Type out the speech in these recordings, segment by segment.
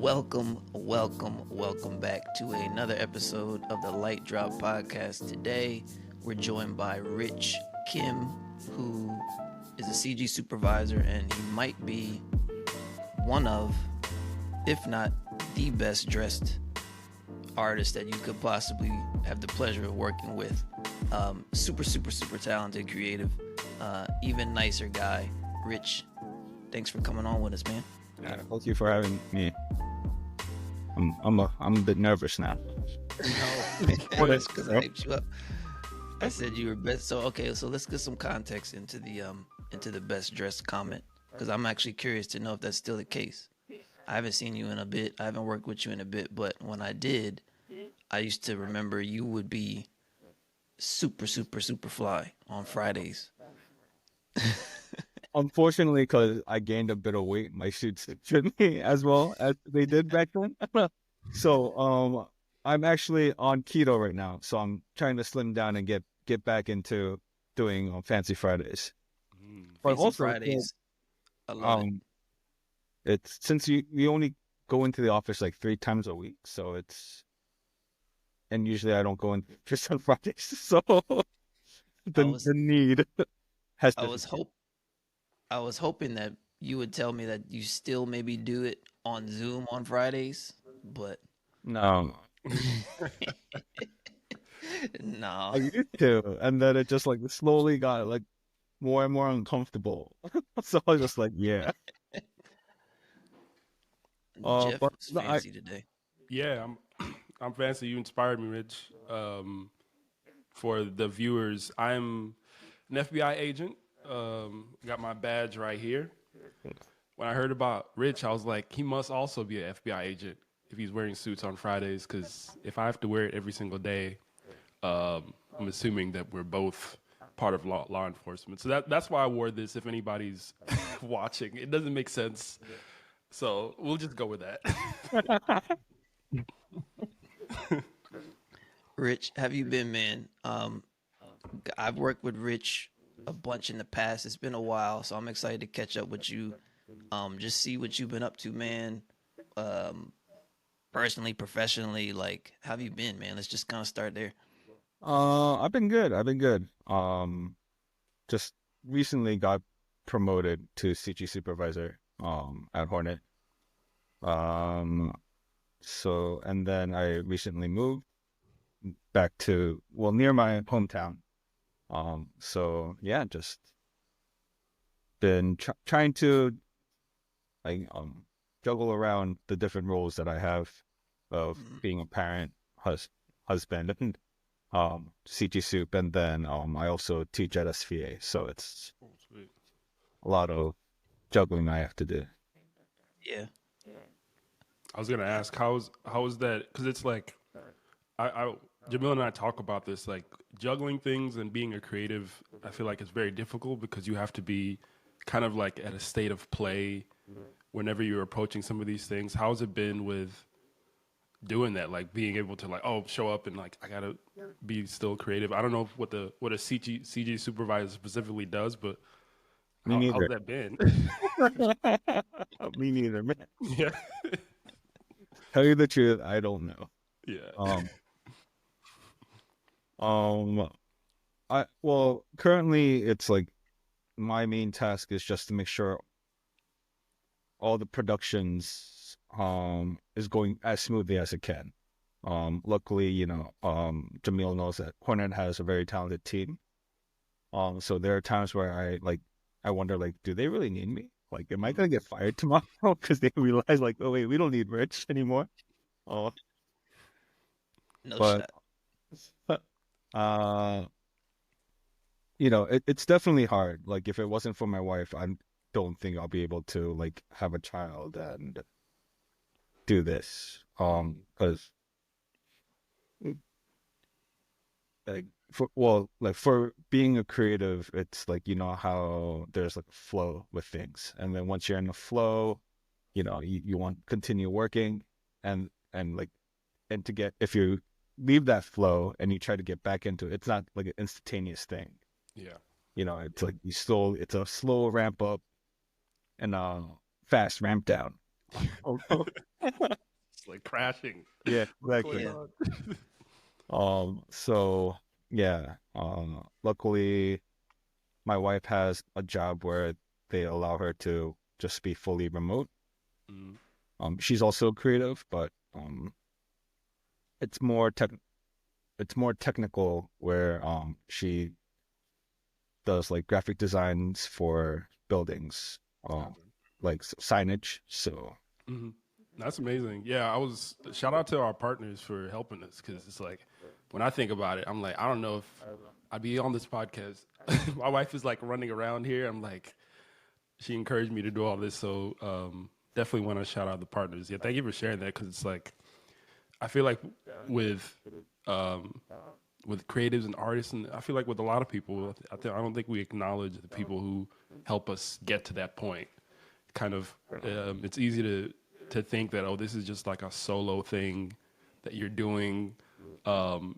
Welcome back to another episode of the Lightdrop podcast. Today, we're joined by Rich Kim, who is a CG supervisor, and he might be one of, if not the best dressed artist that you could possibly have the pleasure of working with. Super talented, creative, even nicer guy. Rich, thanks for coming on with us, man. Thank you for having me. I'm a bit nervous now. No, because I hyped you up. I said you were best. So let's get some context into the best dressed comment, because I'm actually curious to know if that's still the case. I haven't seen you in a bit. I haven't worked with you in a bit, but when I did, I used to remember you would be super fly on Fridays. Unfortunately, because I gained a bit of weight, my suits fit me as well as they did back then. So I'm actually on keto right now, so I'm trying to slim down and get back into doing Fancy Fridays. But Fancy also, Fridays, I love it. It's since we only go into the office like 3 times a week, so and usually I don't go in just on Fridays, so the need has to. I was hoping that you would tell me that you still maybe do it on Zoom on Fridays, but no. No. I used to, and then it just like slowly got like more and more uncomfortable. So I was just like, yeah. Jeff was fancy today. Yeah, I'm fancy. You inspired me, Rich. For the viewers, I'm an FBI agent. Got my badge right here. When I heard about Rich, I was like, he must also be an FBI agent if he's wearing suits on Fridays, because if I have to wear it every single day, I'm assuming that we're both part of law enforcement. So that's why I wore this, if anybody's watching. It doesn't make sense. So we'll just go with that. Rich, have you been, man? I've worked with Rich a bunch in the past. It's been a while, so I'm excited to catch up with you. Just see what you've been up to, man. Personally, professionally, like, how have you been, man? Let's just kind of start there. I've been good. Just recently got promoted to CG supervisor at Hornet. So, and then I recently moved back to, near my hometown. So yeah, just been trying to like juggle around the different roles that I have of being a parent, husband, and CG soup, and then I also teach at SVA, so it's a lot of juggling I have to do. Yeah. I was gonna ask how is that, because it's like Jamil and I talk about this, like juggling things and being a creative. I feel like it's very difficult because you have to be kind of like at a state of play whenever you're approaching some of these things. How's it been with doing that, like being able to like show up and like I gotta be still creative? I don't know what a CG supervisor specifically does, but how's that been? Me neither, man. Yeah. Tell you the truth, I don't know. Yeah. Currently it's like my main task is just to make sure all the productions is going as smoothly as it can. Luckily, Jamil knows that Hornet has a very talented team. So there are times where I wonder, like, do they really need me? Like, am I gonna get fired tomorrow because they realize, like, oh wait, we don't need Rich anymore. No but it's definitely hard. Like, if it wasn't for my wife, I don't think I'll be able to like have a child and do this. Because for being a creative, it's like, how there's like a flow with things, and then once you're in the flow, you want to continue working, and to get, if you leave that flow and you try to get back into it, it's not like an instantaneous thing. Yeah. It's like it's a slow ramp up and a fast ramp down. crashing. Yeah, What's going exactly. on? So yeah, luckily my wife has a job where they allow her to just be fully remote. Mm, She's also creative, but it's more tech it's more technical where she does like graphic designs for buildings, like signage. So hmm That's amazing. Yeah, shout out to our partners for helping us because it's like when I think about it, I'm like, I don't know if I'd be on this podcast. My wife is like running around here. I'm like, she encouraged me to do all this. So definitely want to shout out the partners. Yeah, thank you for sharing that because it's like, I feel like with um, with creatives and artists, and I feel like with a lot of people, I don't think we acknowledge the people who help us get to that point. Kind of, it's easy to think that, oh, this is just like a solo thing that you're doing.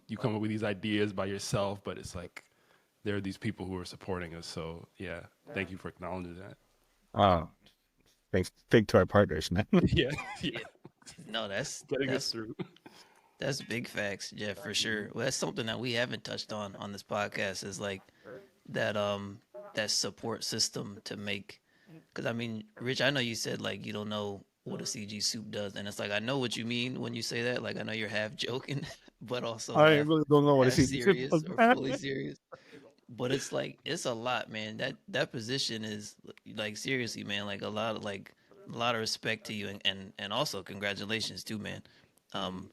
You come up with these ideas by yourself, but it's like there are these people who are supporting us. So yeah, thank you for acknowledging that. uh thanks to our partners, man. Yeah, yeah, Yeah. No, getting us through. that's big facts, Jeff, for sure. Well, that's something that we haven't touched on this podcast is like that that support system to make. Because I mean, Rich, I know you said like you don't know what a CG soup does, and it's like I know what you mean when you say that. Like I know you're half joking, but also I really don't know what a half secret serious was, or man. fully serious. But it's like it's a lot, man. That position is like seriously, man. Like a lot of respect to you, and also congratulations too, man.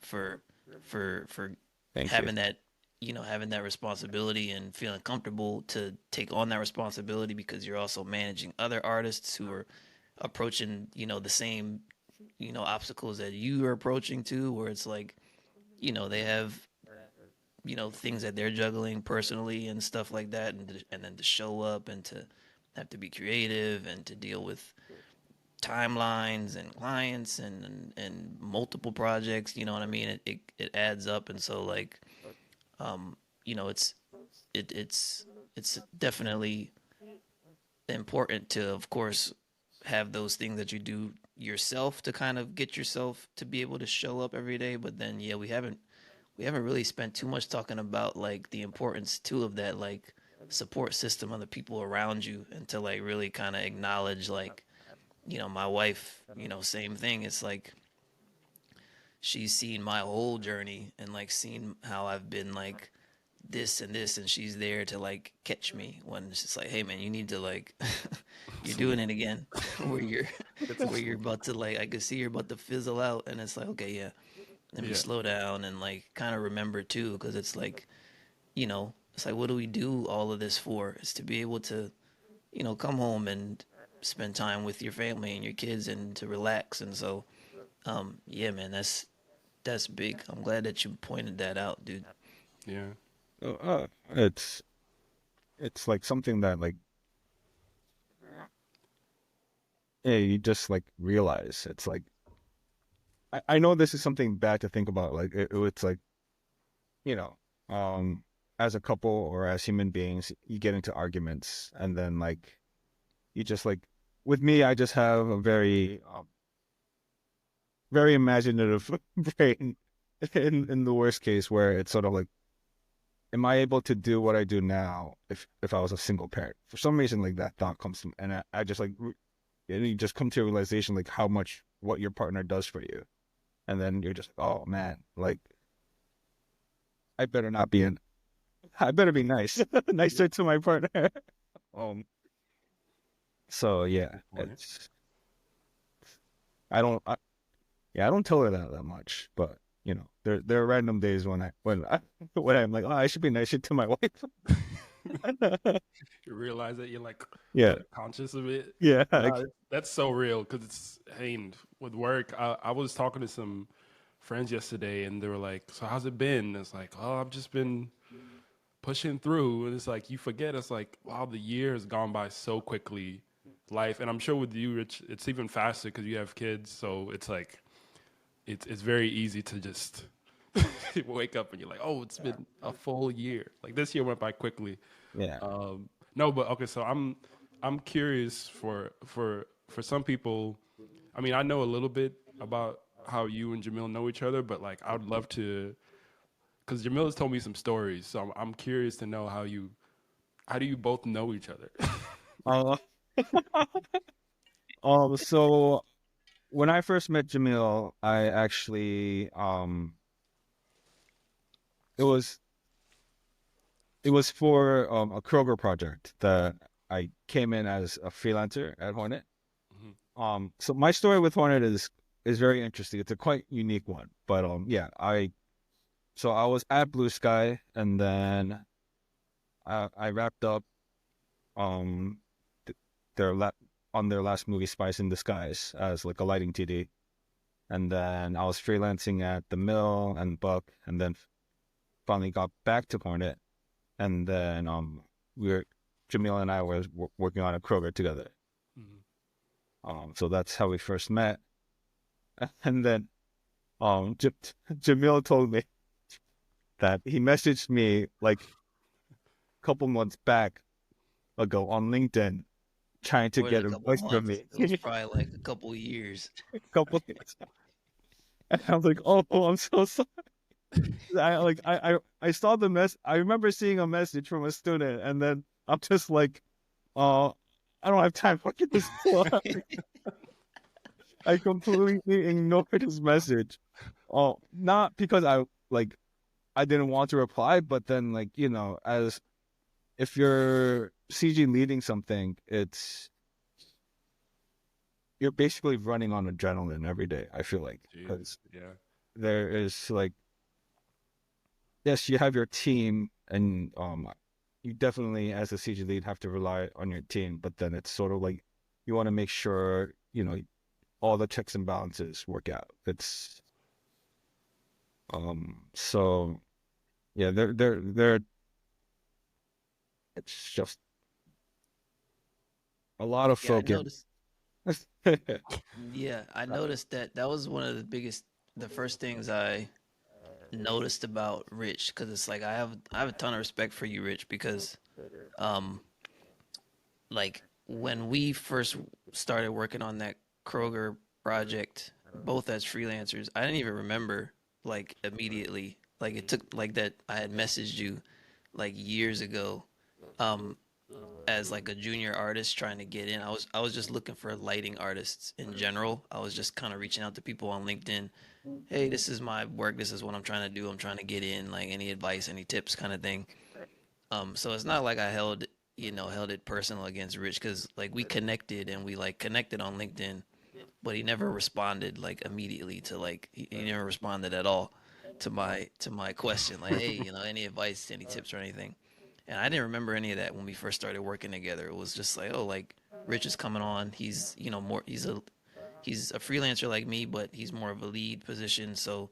For for Thank you. having that having that responsibility and feeling comfortable to take on that responsibility because you're also managing other artists who are approaching the same obstacles that you are approaching too, where it's like they have things that they're juggling personally and stuff like that, and then to show up and to have to be creative and to deal with timelines and clients and multiple projects. You know what I mean? It adds up, and so like it's it, it's definitely important to, of course, have those things that you do yourself to kind of get yourself to be able to show up every day. But then yeah, we haven't really spent too much talking about like the importance too of that like support system of the people around you, and to like really kind of acknowledge like my wife, same thing. It's like she's seen my whole journey and like seen how I've been like this and this, and she's there to like catch me when it's just like, hey man, you need to like you're doing Excellent. it again where you're That's where you're excellent. about to like I could see you're about to fizzle out, and it's like, okay, yeah, let me Yeah. slow down and like kind of remember too, because it's like it's like, what do we do all of this for? It's to be able to come home and spend time with your family and your kids and to relax. And so yeah, man, that's big. I'm glad that you pointed that out, dude. Yeah. It's like something that like yeah, you just like realize it's like I know this is something bad to think about. Like it's like you know, as a couple or as human beings, you get into arguments, and then like you just like with me, I just have a very imaginative brain. In the worst case, where it's sort of like, am I able to do what I do now if I was a single parent? For some reason, like that thought comes to me, and I just like and you just come to a realization like how much what your partner does for you, and then you're just like, oh man, like I better not be in. I better be nice, nicer to my partner. Um. So yeah, Good point. it's I don't. Yeah, I don't tell her that much, but there are random days when I'm like, oh, I should be nicer to my wife. You realize that you're like Yeah, conscious of it. yeah, No, that's so real because it's hey, with work. I was talking to some friends yesterday, and they were like, "So how's it been?" And it's like, "Oh, I've just been pushing through." And it's like you forget. It's like, wow, the year has gone by so quickly. Life, and I'm sure with you, Rich, it's even faster because you have kids. So it's like it's very easy to just wake up and you're like, oh, it's been a full year. Like this year went by quickly. yeah. No, but okay, so I'm curious for some people. I mean, I know a little bit about how you and Jamil know each other, but like I would love to, because Jamil has told me some stories, so I'm curious to know how do you both know each other? Uh, so when I first met Jamil, I actually it was for a Kroger project that I came in as a freelancer at Hornet. Mhm. So my story with Hornet is very interesting. It's a quite unique one, but yeah, I was at Blue Sky, and then I wrapped up um th- their on their last movie, Spice in Disguise, as like a lighting TD, and then I was freelancing at the Mill and Buck, and then finally got back to Hornet, and then we were Jamil and I were working on a Kroger together. Mhm. So that's how we first met, and then Jamil told me that he messaged me like a couple months back ago on LinkedIn trying to More than get a a couple voice from months. me. It was probably like a couple years. Couple things. And I was like, oh, I'm so sorry. I saw the I remember seeing a message from a student, and then I'm just like, uh, I don't have time for this. I completely ignored his message. Oh, not because I didn't want to reply, but then like, as if you're CG leading something, you're basically running on adrenaline every day, I feel like, Jesus. because Yeah. there is like, yes, you have your team, and you definitely as a CG lead have to rely on your team, but then it's sort of like you want to make sure all the checks and balances work out. So yeah, they're it's just a lot of Yeah, I focus. noticed. Yeah, I noticed that was one of the first things I noticed about Rich, because it's like I have a ton of respect for you, Rich, because um like when we first started working on that Kroger project, both as freelancers, I didn't even remember like immediately. Like it took like that I had messaged you like years ago, um, as like a junior artist trying to get in. I was just looking for lighting artists in general. I was just kind of reaching out to people on LinkedIn. Hey, this is my work. This is what I'm trying to do. I'm trying to get in. Like any advice, any tips, kind of thing. So it's not like I held it personal against Rich, because like we connected and we like connected on LinkedIn, but he never responded like immediately to like he never responded at all to my question like, hey, any advice, any tips or anything. And I didn't remember any of that when we first started working together. It was just like, oh, like Rich is coming on. He's more he's a freelancer like me, but he's more of a lead position. So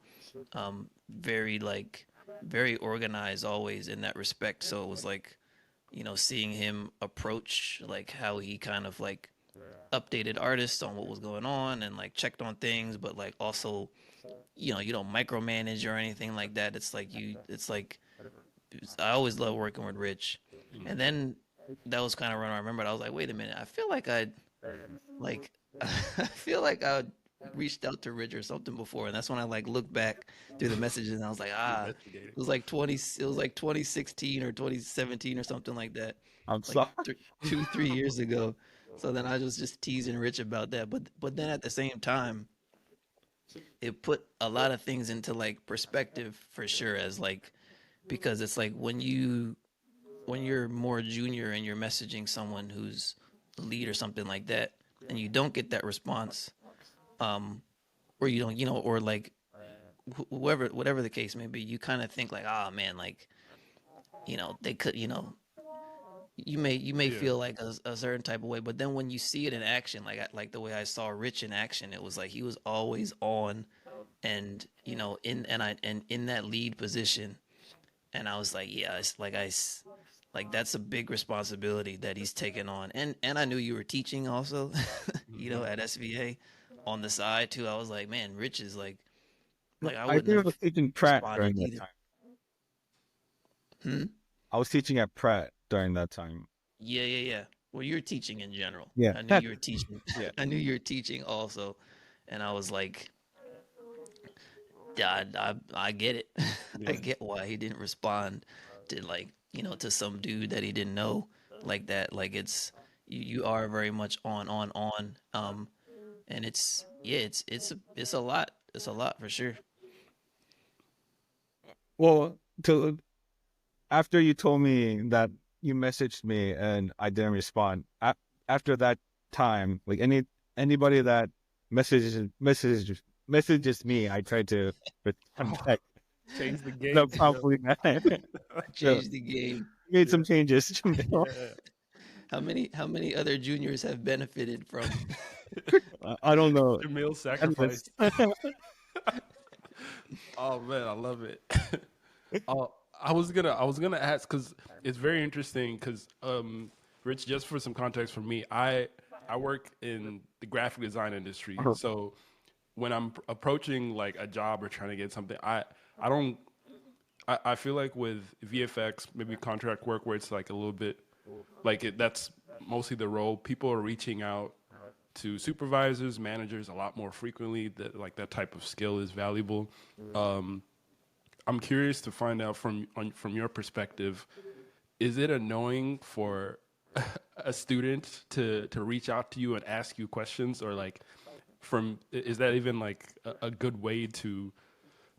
very like very organized always in that respect. So it was like, seeing him approach like how he kind of like updated artists on what was going on and like checked on things, but like also, you don't micromanage or anything like that. It's like I always love working with Rich. And then that was kind of when I remembered, I was like, wait a minute, I feel like like I feel like I reached out to Rich or something before, and that's when I like looked back through the messages and I was like, Investigating. it was like 2016 or 2017 or something like that, I'm like sorry. 2 3 years ago. So then I was just teasing Rich about that, but then at the same time, it put a lot of things into like perspective for sure, as like, because it's like when you're more junior and you're messaging someone who's a lead or something like that, and you don't get that response, um, or you don't, or like whoever, whatever the case may be, you kind of think like, ah, man, like, they could, you may Yeah. feel like a certain type of way, but then when you see it in action, like like the way I saw Rich in action, it was like he was always on, and in that lead position, and I was like, yeah, it's like like that's a big responsibility that he's taken on, and I knew you were teaching also, Hmm. at SVA on the side too. I was like, man, Rich is like I I wouldn't think I have was teaching Pratt responded during that either. time. Hmm? I was teaching at Pratt during that time. Yeah, yeah, yeah. Well, you're teaching in general. Yeah. I knew you were teaching. Yeah. I knew you were teaching also, and I was like, Yeah, I get it. I Yeah. get why he didn't respond to like, to some dude that he didn't know like that. Like you are very much on. And it's a lot. It's a lot for sure. Well, to after you told me that you messaged me and I didn't respond, after that time, like anybody that messages me, I try to respond back. Change the game. No, probably not. So, Change the game. made Yeah. some changes. Jamil. Yeah. How many other juniors have benefited from I don't know. Jamil Endless. sacrifice. Oh man, I love it. I was gonna ask because it's very interesting because Rich, just for some context for me, I work in the graphic design industry, so when I'm approaching like a job or trying to get something, I don't I feel like with VFX, maybe contract work where it's like a little bit like that's mostly the role. People are reaching out to supervisors, managers a lot more frequently. That like that type of skill is valuable. Um, I'm curious to find out from your perspective, is it annoying for a student to reach out to you and ask you questions, or like is that even like a good way to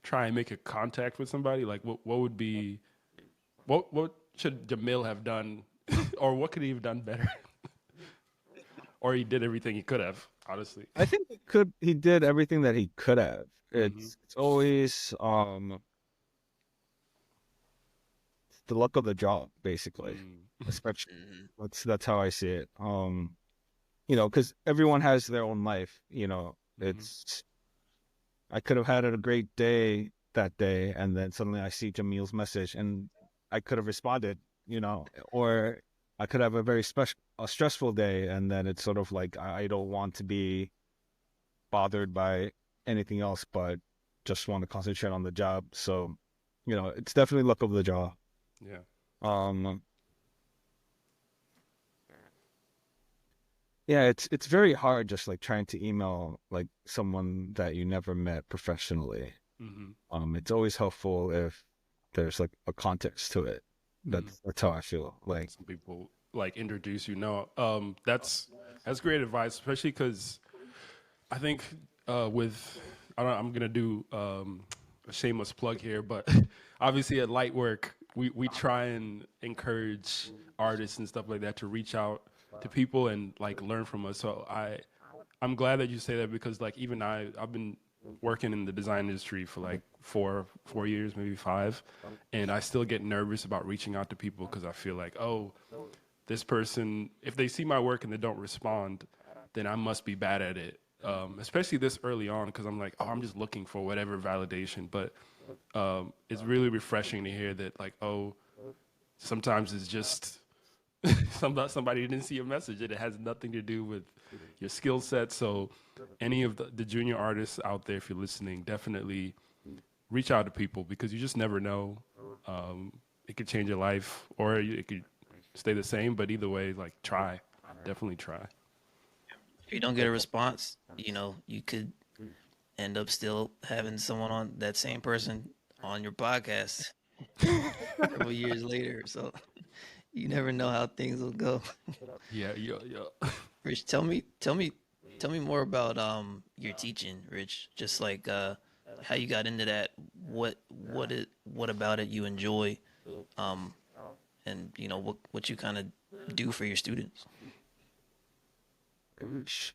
try and make a contact with somebody? Like what would be what should Jamil have done, or what could he have done better, or he did everything he could have? Honestly, I think he did everything that he could have. hmm It's always the luck of the job, basically. Especially Mhm. that's how I see it. Because everyone has their own life. hmm It's I could have had a great day that day, and then suddenly I see Jamil's message, and I could have responded. Or I could have a stressful day, and then it's sort of like I don't want to be bothered by anything else, but just want to concentrate on the job. So, it's definitely luck of the draw. yeah. Um, yeah, it's very hard just like trying to email like someone that you never met professionally. hmm It's always helpful if there's like a context to it. hmm That's how I feel. Like, Some people like introduce you. No, that's great advice, especially because I think with I'm gonna do a shameless plug here, but obviously at Lightwork we try and encourage artists and stuff like that to reach out to people and like learn from us. So I'm glad that you say that because like even I've been working in the design industry for like four years, maybe five, and I still get nervous about reaching out to people because I feel like, oh, this person, if they see my work and they don't respond, then I must be bad at it. Especially this early on, because I'm like, oh, I'm just looking for whatever validation. But it's really refreshing to hear that, like, oh, sometimes it's just somebody didn't see a message, and it has nothing to do with your skill set. So, any of the junior artists out there, if you're listening, definitely reach out to people because you just never know. It could change your life, or it could stay the same. But either way, like, try, definitely try. If you don't get a response, you could end up still having someone on that same person on your podcast several years later. So you never know how things will go. Yeah, yeah, yeah. Rich, tell me more about your teaching, Rich. Just like how you got into that. What about it you enjoy, um, and what you kind of do for your students.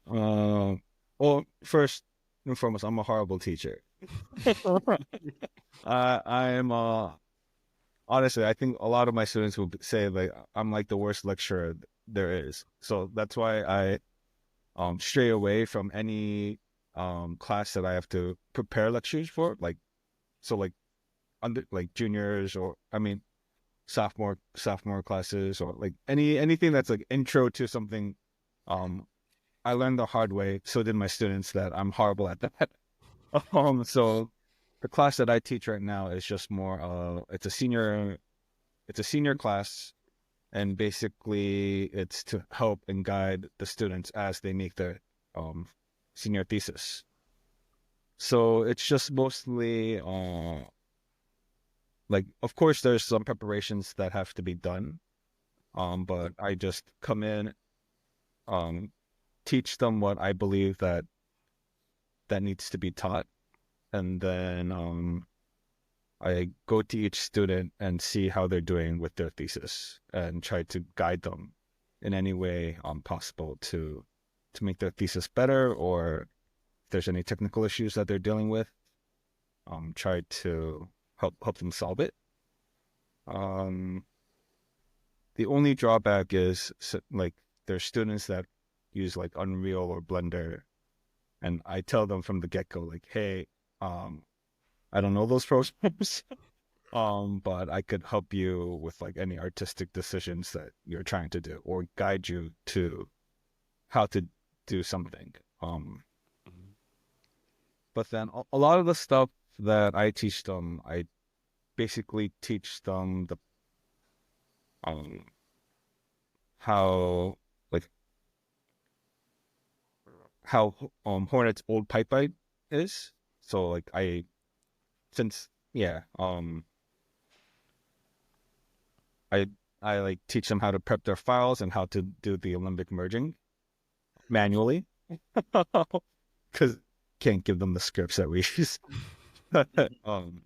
well, first and foremost, I'm a horrible teacher. I'm honestly, I think a lot of my students will say like I'm like the worst lecturer there is. So that's why I stray away from any class that I have to prepare lectures for. Like under like juniors, or I mean sophomore classes, or like anything that's like intro to something. Um, I learned the hard way. So did my students, that I'm horrible at that. So the class that I teach right now is just more. It's a senior class, and basically it's to help and guide the students as they make their um senior thesis. So it's just mostly like, of course there's some preparations that have to be done. But I just come in, um, teach them what I believe that needs to be taught, and then I go to each student and see how they're doing with their thesis and try to guide them in any way possible to make their thesis better, or if there's any technical issues that they're dealing with, try to help them solve it. Um, the only drawback is like there's students that use like Unreal or Blender, and I tell them from the get-go like, hey, I don't know those programs. But I could help you with like any artistic decisions that you're trying to do, or guide you to how to do something. But then a lot of the stuff that I teach them, I basically teach them the um how like how Hornet's old pipeline is. So like since yeah I I like teach them how to prep their files and how to do the Olympic merging manually, because can't give them the scripts that we use. um,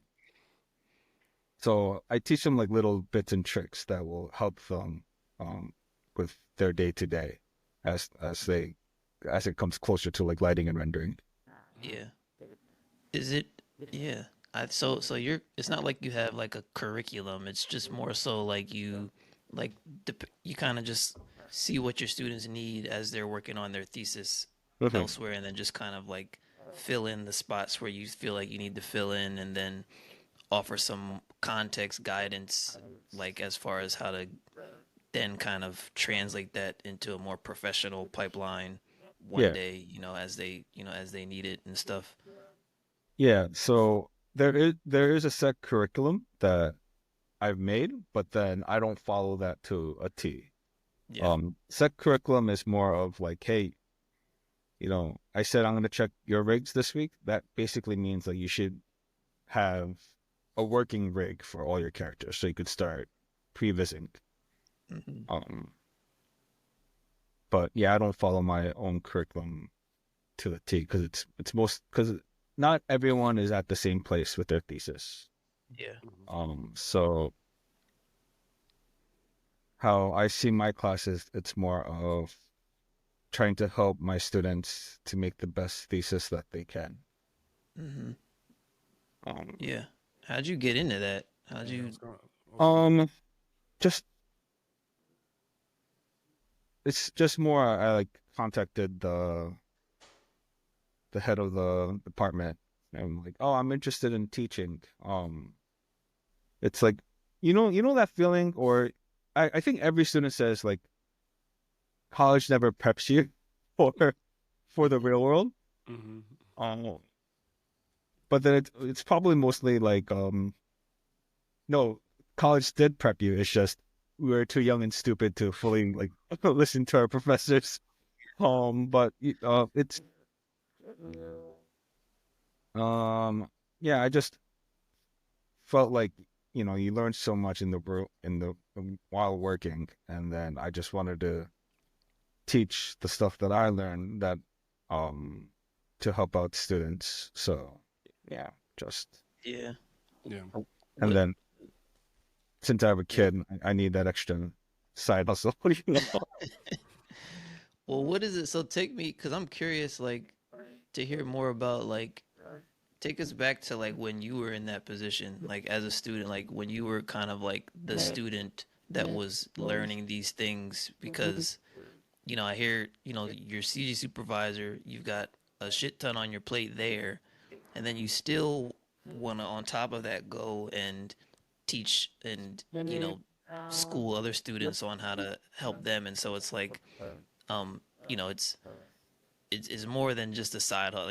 so I teach them like little bits and tricks that will help them with their day to day as it comes closer to like lighting and rendering. Yeah. Is it? Yeah. So you're. It's not like you have like a curriculum. It's just more so like like you kind of just see what your students need as they're working on their thesis Mhm. elsewhere, and then just kind of like fill in the spots where you feel like you need to fill in, and then offer some context guidance, like as far as how to then kind of translate that into a more professional pipeline one Yeah, day, as they need it and stuff. yeah. So there is a set curriculum that I've made, but then I don't follow that to a T. Yeah. Set curriculum is more of like, hey, I said I'm going to check your rigs this week. That basically means that you should have a working rig for all your characters, so you could start prevising. Hmm. Um, but yeah, I don't follow my own curriculum to the T because not everyone is at the same place with their thesis. Yeah. So how I see my classes, it's more of trying to help my students to make the best thesis that they can. Hmm. Um, Yeah. How'd you get into that? How'd Yeah, you? what's going on? um, just it's just more I like contacted the head of the department, and I'm like, oh, I'm interested in teaching. It's like you know that feeling, or I think every student says like college never preps you for for the real world. Mm-hmm. Um, but then it's probably mostly like no, college did prep you. It's just we were too young and stupid to fully like listen to our professors. But it's um, yeah, I just felt like you learn so much in the while working, and then I just wanted to teach the stuff that I learned that um to help out students. So yeah, just Yeah. Yeah. and What? then since I have a Yeah. kid, I need that extra side hustle. Well, what is it? So take me, cause I'm curious, like, to hear more about, like, take us back to like when you were in that position, like as a student, like when you were kind of like the student that was learning these things, because I hear, you're CG supervisor, you've got a shit ton on your plate there, and then you still want to, on top of that, go and teach and, school other students on how to help them. And so it's like, um, you know, it's more than just a side hustle.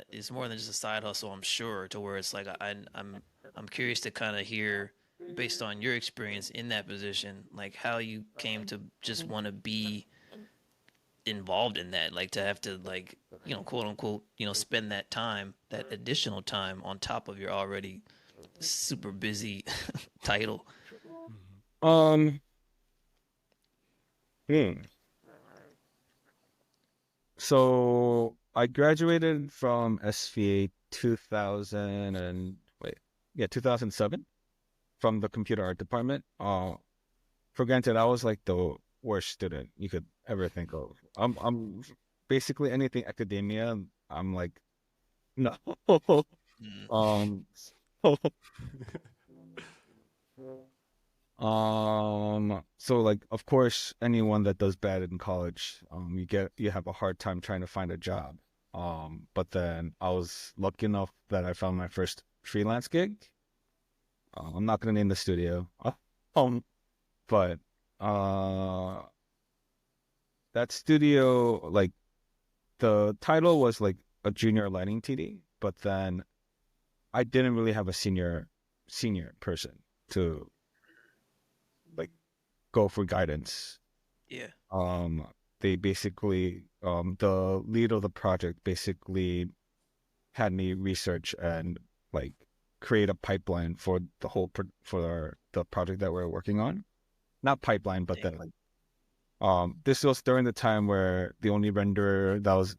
It's more than just a side hustle, I'm sure, to where it's like I'm curious to kind of hear, based on your experience in that position, like how you came to just want to be involved in that, like to have to like, quote unquote, spend that time, that additional time on top of your already super busy title. Um, hmm. So I graduated from SVA 2000 and wait, yeah, 2007 from the computer art department. For granted, I was like the worst student you could ever think of. I'm basically anything academia. I'm like no. Mm. um, so like of course anyone that does bad in college, you have a hard time trying to find a job. But then I was lucky enough that I found my first freelance gig. I'm not gonna name the studio. Um, but uh that studio, like the title was like a junior lighting TD, but then I didn't really have a senior person to like go for guidance. Yeah. um they basically the lead of the project basically had me research and like create a pipeline for the whole for the project that we're working on. Not pipeline, but then like this was during the time where the only renderer that was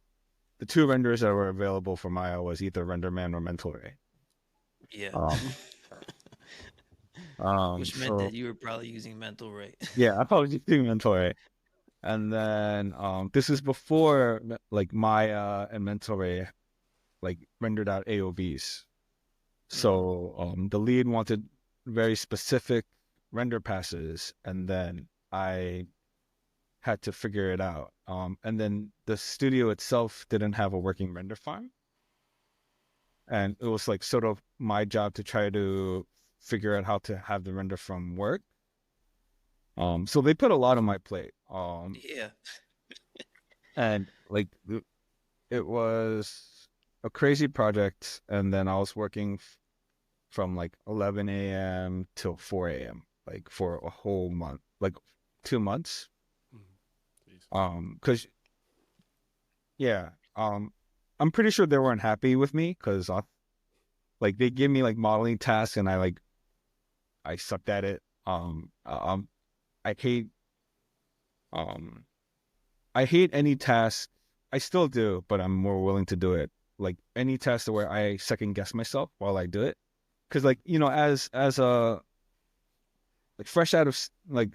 the two renders that were available for Maya was either RenderMan or Mental Ray. Yeah. um Which meant so that you were probably using mental rate. yeah, I was using Mental Ray. And then this is before like Maya and Mental Ray like rendered out AOVs. Mm. So the lead wanted very specific render passes, and then I had to figure it out. And then the studio itself didn't have a working render farm, and it was like sort of my job to try to figure out how to have the render farm work. So they put a lot on my plate. Yeah. And like it was a crazy project, and then I was working from like 11 a.m. till 4 a.m. like for a whole month, like 2 months. Jeez. Cause yeah, I'm pretty sure they weren't happy with me because like they give me like modeling tasks and I sucked at it. I hate um I hate any task. I still do, but I'm more willing to do it. Like any task where I second guess myself while I do it, because like as a like fresh out of like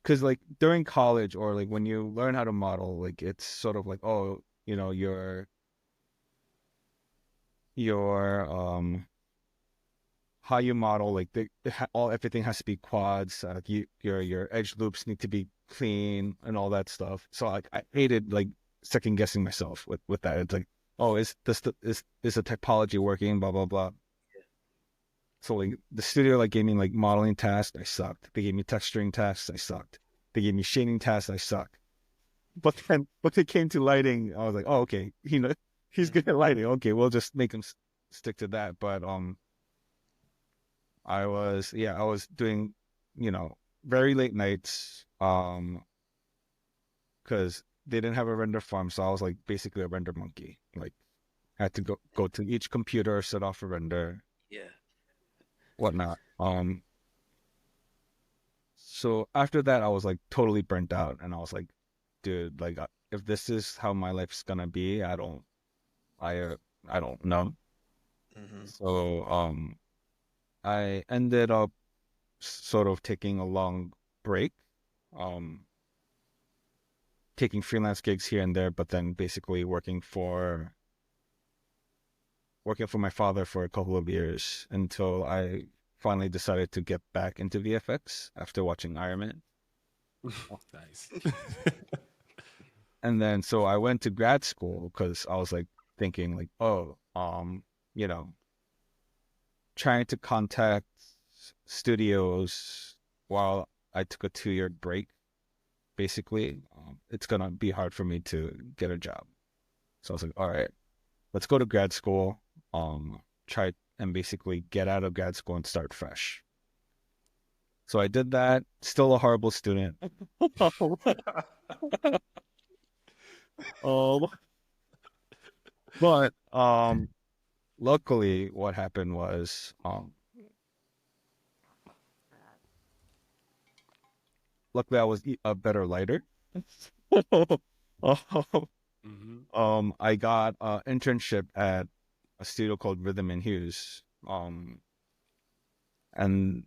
because like during college or like when you learn how to model, like it's sort of like, oh, your how you model, like everything has to be quads, your edge loops need to be clean and all that stuff. So like I hated like second guessing myself with that. It's like, oh, is the typology working, blah blah blah. So like the studio like gave me like modeling tasks, I sucked. They gave me texturing tasks, I sucked. They gave me shading tasks, I sucked. But then when it came to lighting, I was like, oh, okay, he's good at lighting. Okay, we'll just make him stick to that. But I was doing, very late nights, because they didn't have a render farm, so I was like basically a render monkey. Like, I had to go to each computer, set off a render, Yeah. whatnot. So after that, I was like totally burnt out, and I was like, dude, like if this is how my life's gonna be, I don't know. Hmm. So I ended up sort of taking a long break, um, taking freelance gigs here and there, but then basically working for my father for a couple of years until I finally decided to get back into VFX after watching Iron Man. Nice. And then so I went to grad school because I was like thinking like, oh, you know, trying to contact studios while I took a 2-year break. Basically, it's gonna be hard for me to get a job. So I was like, all right, let's go to grad school. Try and basically get out of grad school and start fresh. So I did that. Still a horrible student. Um, but luckily, what happened was luckily I was a better lighter. Um, Mm-hmm. I got an internship at a studio called Rhythm and Hues. And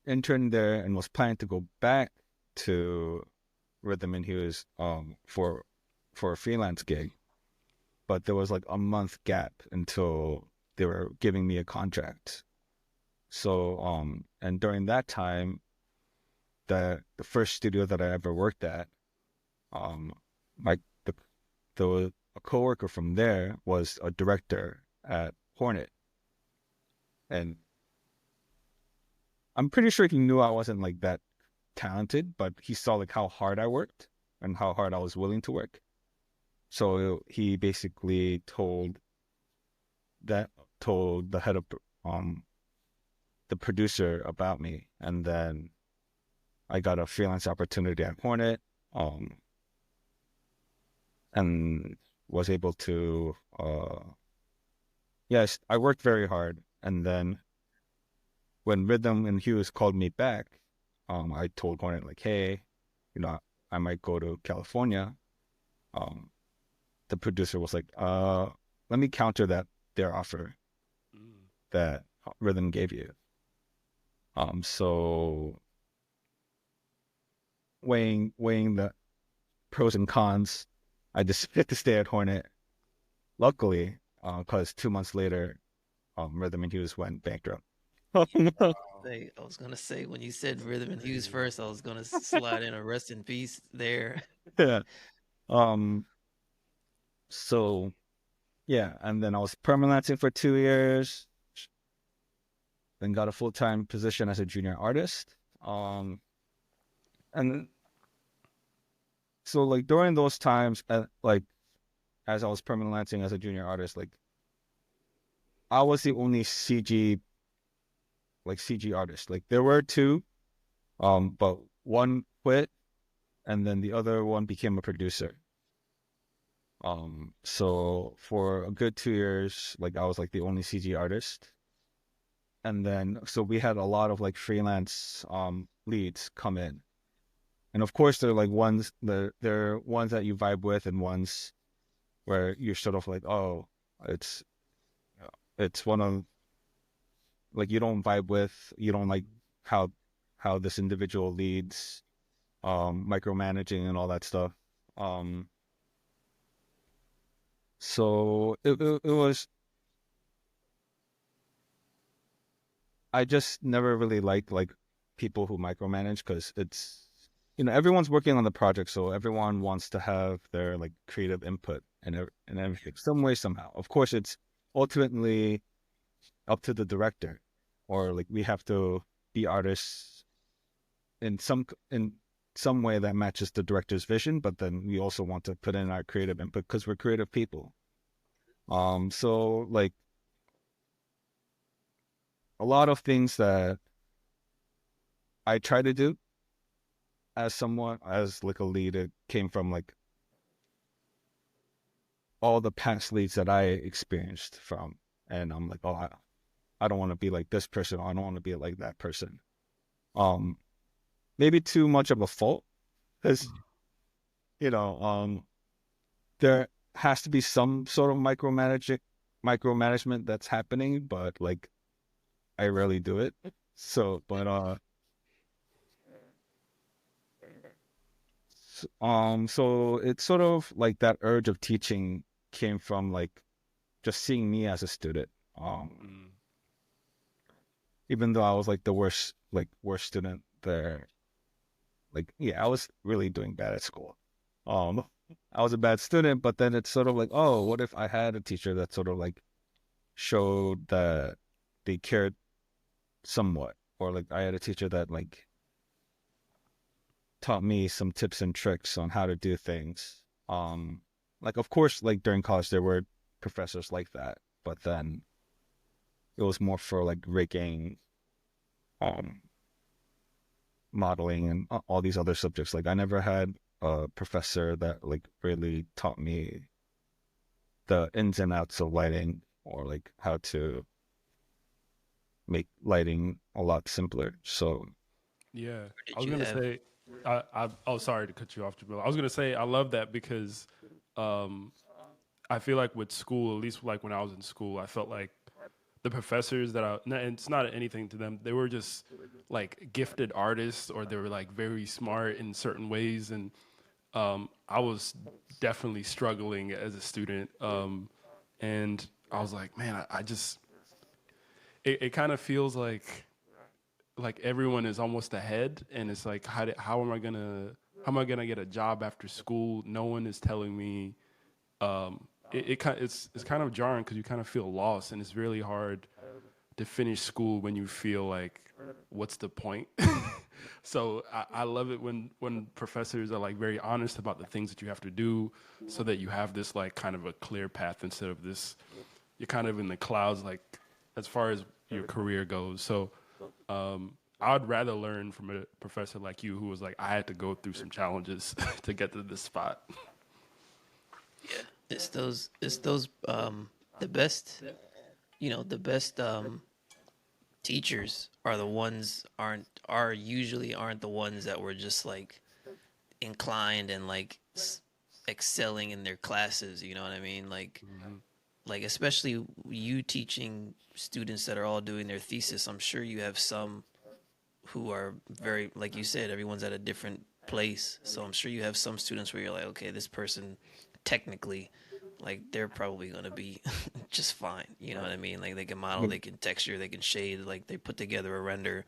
interned there and was planning to go back to Rhythm and Hues for a freelance gig. But there was like a month gap until they were giving me a contract. So and during that time, the first studio that I ever worked at, um my the a coworker from there was a director at Hornet, and I'm pretty sure he knew I wasn't like that talented, but he saw like how hard I worked and how hard I was willing to work. So he basically that told the head of um the producer about me, and then I got a freelance opportunity at Hornet, um, and was able to yes, I worked very hard, and then when Rhythm and Hughes called me back, I told Hornet like, hey, you know, I might go to California. Um, the producer was like, let me counter their offer Mm. that Rhythm gave you. So weighing the pros and cons, I decided to stay at Hornet. Luckily, because 2 months later, Rhythm and Hughes went bankrupt. I was gonna say when you said Rhythm and Hughes first, I was gonna slide in a rest in peace there. Yeah. Um. So yeah, and then I was permanenting for 2 years. Then got a full-time position as a junior artist. And so like during those times, like as I was permanenting as a junior artist, like I was the only CG artist. Like there were two, but one quit and then the other one became a producer. So for a good 2 years, like I was like the only CG artist. And then so we had a lot of like freelance leads come in. And of course they're like they're ones that you vibe with and ones where you're sort of like, oh, it's it's one of like you don't vibe with, you don't like how this individual leads, micromanaging and all that stuff. Um, so it was I just never really liked like people who micromanage because it's everyone's working on the project, so everyone wants to have their like creative input and everything some way somehow. Of course, it's ultimately up to the director, or like we have to be artists in some way that matches the director's vision, but then we also want to put in our creative input because we're creative people. So like a lot of things that I try to do as someone as like a lead, it came from like all the past leads that I experienced from, and I'm like, oh, I don't want to be like this person, or I don't want to be like that person. Um, Maybe too much of a fault because you know, there has to be some sort of micromanagement that's happening, but like I rarely do it. So, but so it's sort of like that urge of teaching came from like just seeing me as a student. Um, Mm. Even though I was like the worst student there, like yeah, I was really doing bad at school. Um, I was a bad student, but then it's sort of like, oh, what if I had a teacher that sort of like showed that they cared somewhat, or like I had a teacher that like taught me some tips and tricks on how to do things. Like of course, like during college there were professors like that, but then it was more for like rigging, um, modeling, and all these other subjects. Like I never had a professor that like really taught me the ins and outs of lighting, or like how to make lighting a lot simpler. So Yeah, I Did was you gonna have? say, oh, sorry to cut you off, Jamil. I was gonna say I love that because, um, I feel like with school, at least like when I was in school, I felt like the professors and it's not anything to them, they were just like gifted artists, or they were like very smart in certain ways, and I was definitely struggling as a student, and I was like, man, I just it kind of feels like everyone is almost ahead, and it's like how am I gonna get a job after school? No one is telling me. It's kind of jarring because you kind of feel lost, and it's really hard to finish school when you feel like, what's the point? So I love it when professors are like very honest about the things that you have to do, so that you have this like kind of a clear path instead of this, you're kind of in the clouds, like as far as your career goes. So I'd rather learn from a professor like you, who was like, I had to go through some challenges to get to this spot. Yeah, it's those the best, the best teachers are the ones are usually aren't the ones that were just like inclined and like excelling in their classes, you know what I mean? Like especially you teaching students that are all doing their thesis, I'm sure you have some who are very, like you said, everyone's at a different place. So I'm sure you have some students where you're like, okay, this person technically, like they're probably gonna be just fine. You know what I mean? Like they can model, they can texture, they can shade, like they put together a render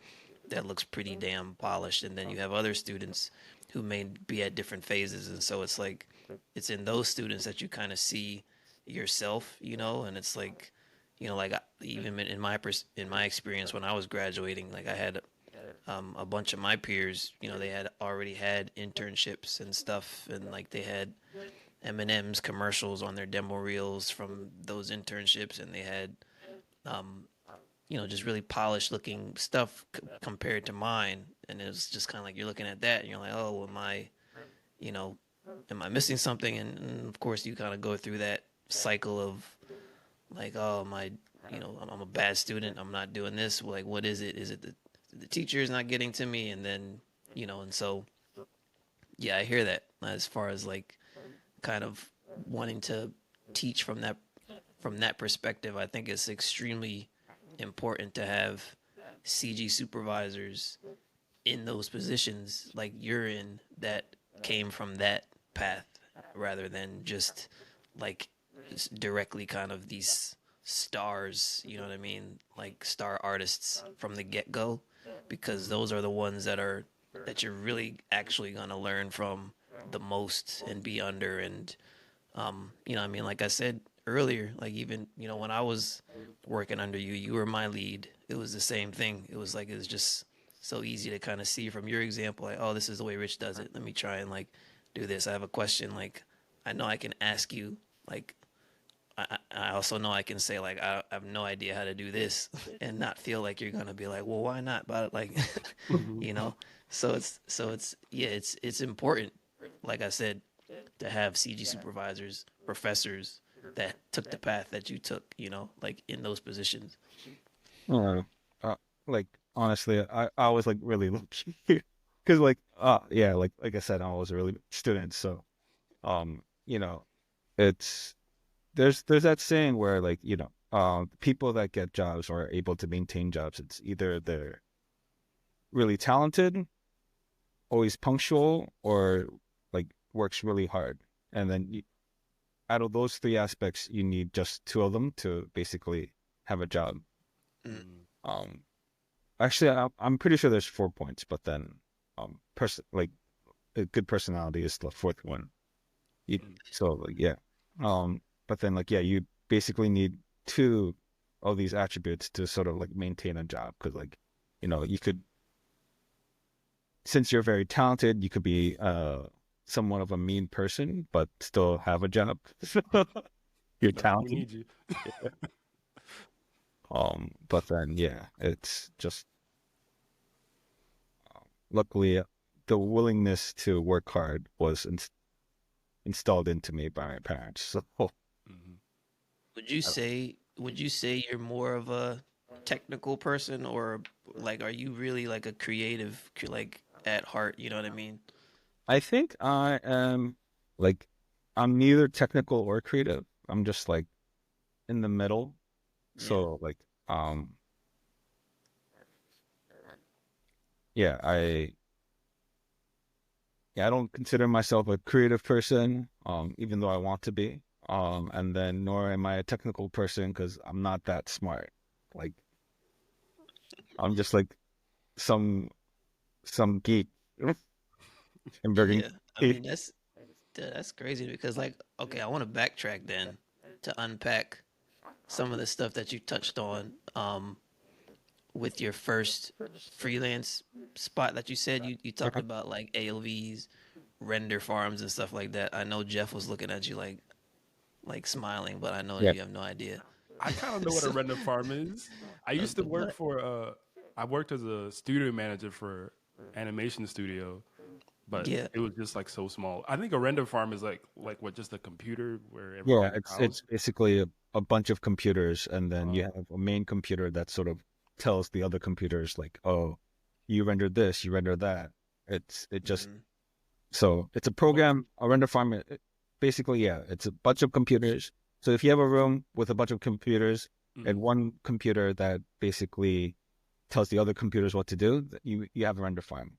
that looks pretty damn polished. And then you have other students who may be at different phases, and so it's like it's in those students that you kind of see yourself, and it's like, like even in my experience when I was graduating, like I had a bunch of my peers, they had already had internships and stuff, and like they had M&M's commercials on their demo reels from those internships, and they had, um, just really polished looking stuff compared to mine. And it was just kind of like you're looking at that, and you're like, oh, you know, am I missing something? And of course, you kind of go through that cycle of like, oh, I'm a bad student. I'm not doing this. Like, what is it? Is it the teacher is not getting to me? And then, and so, yeah, I hear that as far as like kind of wanting to teach from that perspective. I think it's extremely important to have CG supervisors in those positions like you're in that came from that path rather than just like directly kind of these stars, you know what I mean? Like star artists from the get go, because those are the ones that you're really actually going to learn from the most and be under. And I mean, like I said earlier, like even, when I was working under you, you were my lead. It was the same thing. It was just so easy to kind of see from your example, like, oh, this is the way Rich does it. Let me try and like do this. I have a question. Like, I know I can ask you, like, I also know I can say like I have no idea how to do this and not feel like you're gonna be like, well, why not? But like, Hmm. you know, so it's yeah, it's important, like I said, to have CG supervisors, professors that took the path that you took, like in those positions. uh, uh, like honestly, I was like really lucky because like yeah, like I said, I was a really good student. So you know, it's there's that saying where like people that get jobs or are able to maintain jobs, it's either they're really talented, always punctual, or like works really hard. And then out of those three aspects, you need just two of them to basically have a job. Mm. Um, Actually, I'm pretty sure there's 4 points, but then like a good personality is the fourth one. So like yeah, but then like yeah, you basically need two of these attributes to sort of like maintain a job, because like you could, since you're very talented, you could be somewhat of a mean person but still have a job. You're No, we talented. need you. Yeah. But then yeah, it's just luckily the willingness to work hard was installed into me by my parents. So Mhm. Would you say you're more of a technical person, or like are you really like a creative like at heart, you know what I mean? I think I am like I'm neither technical or creative. I'm just like in the middle. Yeah. So like um yeah, I don't consider myself a creative person, even though I want to be. And then nor am I a technical person because I'm not that smart. Like I'm just like some some geek and very Yeah. I mean that's crazy because like okay, I want to backtrack then to unpack some of the stuff that you touched on with your first freelance spot that you said you talked about like AOVs, render farms and stuff like that. I know Jeff was looking at you like smiling, but I know yeah. you have no idea. I kind of know what a So, render farm is. I used to work but for I worked as a studio manager for animation studio, but yeah, it was just like so small. I think a render farm is like what, just a computer where Yeah, everything is it's housed. basically a bunch of computers, and then you Uh, have a main computer that sort of tells the other computers like, oh, you rendered this, you rendered that. It just mhm. so it's a what? program, a render farm. Basically, yeah, it's a bunch of computers. So if you have a room with a bunch of computers and Mhm. one computer that basically tells the other computers what to do, you have a render farm.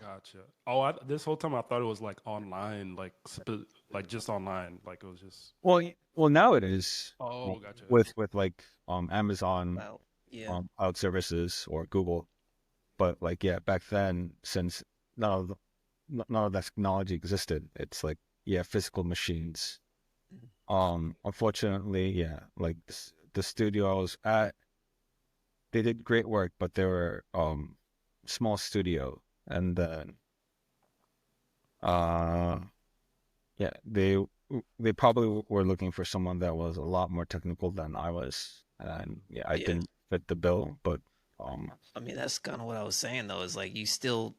Gotcha. Oh, this whole time I thought it was like online, like just online, like it was just. Well, now it is Oh, gotcha, gotcha. with like Amazon Wow. Yeah. cloud services or Google. But like yeah, back then, since none of the, none of that technology existed, it's like yeah, physical machines. Unfortunately, yeah, like the studio I was at, they did great work, but they were small studio, and then uh yeah, they probably were looking for someone that was a lot more technical than I was, and yeah, I Yeah. didn't fit the bill, but um I mean, that's kind of what I was saying though. Is like you still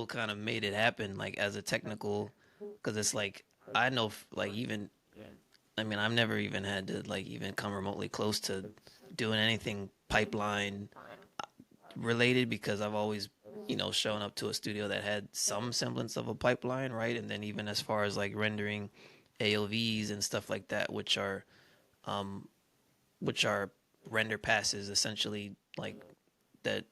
kind of made it happen like as a technical, because it's like I know like even I mean I've never even had to like even come remotely close to doing anything pipeline related because I've always shown up to a studio that had some semblance of a pipeline, right? And then even as far as like rendering AOVs and stuff like that, um which are render passes essentially like that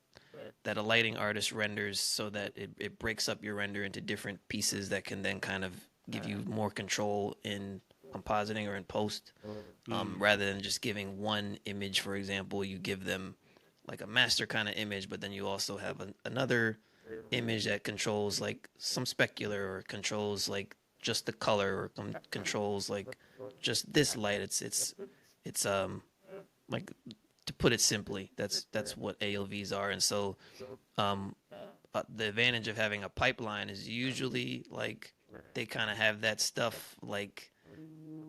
that a lighting artist renders so that it breaks up your render into different pieces that can then kind of give you more control in compositing or in post, Mm. rather than just giving one image. For example, you give them like a master kind of image, but then you also have another image that controls like some specular or controls like just the color or controls like just this light. It's like, to put it simply, that's what AOVs are. And so um, the advantage of having a pipeline is usually like they kind of have that stuff like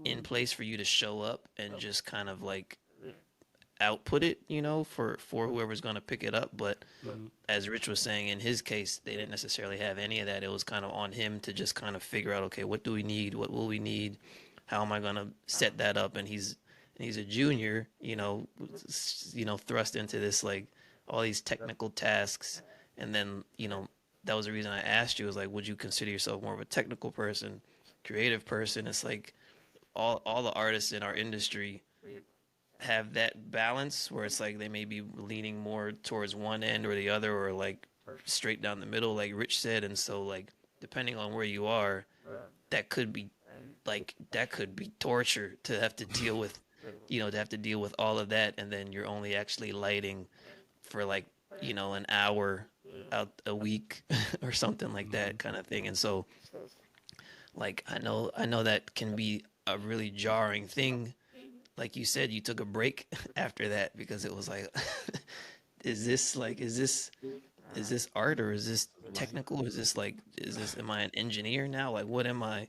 in place for you to show up and just kind of like output it, for whoever's going to pick it up. But Mhm. as Rich was saying, in his case, they didn't necessarily have any of that. It was kind of on him to just kind of figure out, okay, what do we need? What will we need? How am I going to set that up? And he's a junior, thrust into this like all these technical tasks. And then, that was the reason I asked you, was like, would you consider yourself more of a technical person, creative person? It's like all the artists in our industry have that balance where it's like they may be leaning more towards one end or the other, or like straight down the middle, like Rich said. And so like depending on where you are, that could be that could be torture to have to deal with, to have to deal with all of that, and then you're only actually lighting for like an hour out a week or something like that Mhm. kind of thing. And so like I know that can be a really jarring thing. Like you said, you took a break after that because it was like, is this art, or is this technical, or am I an engineer now, like what am I,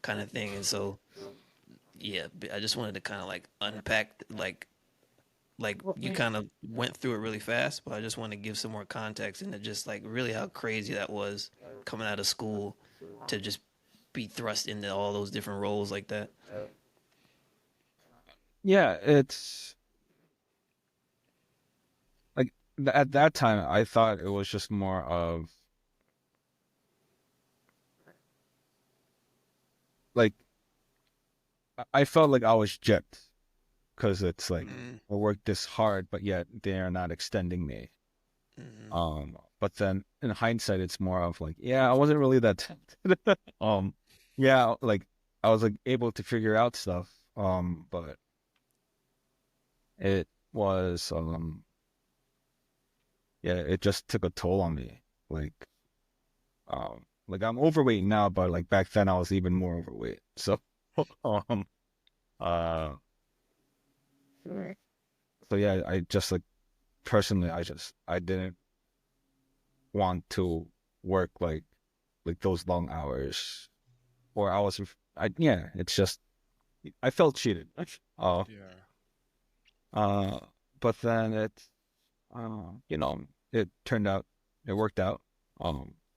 kind of thing. And so yeah, I just wanted to kind of like unpack like like you kind of went through it really fast, but I just want to give some more context into just like really how crazy that was coming out of school to just be thrust into all those different roles like that. Yeah, it's like at that time I thought it was just more of like I felt like I was gypped because it's like Mm-hmm. I worked this hard, but yet they are not extending me. Mm-hmm. But then in hindsight, it's more of like, yeah, I wasn't really that talented. Yeah, like I was like able to figure out stuff. But it was, yeah, it just took a toll on me. Like, like I'm overweight now, but like back then I was even more overweight. So, um, uh, so yeah, I just like personally, I didn't want to work like those long hours, or yeah, it's just I felt cheated. Uh, Yeah. uh, but then it turned out, it worked out.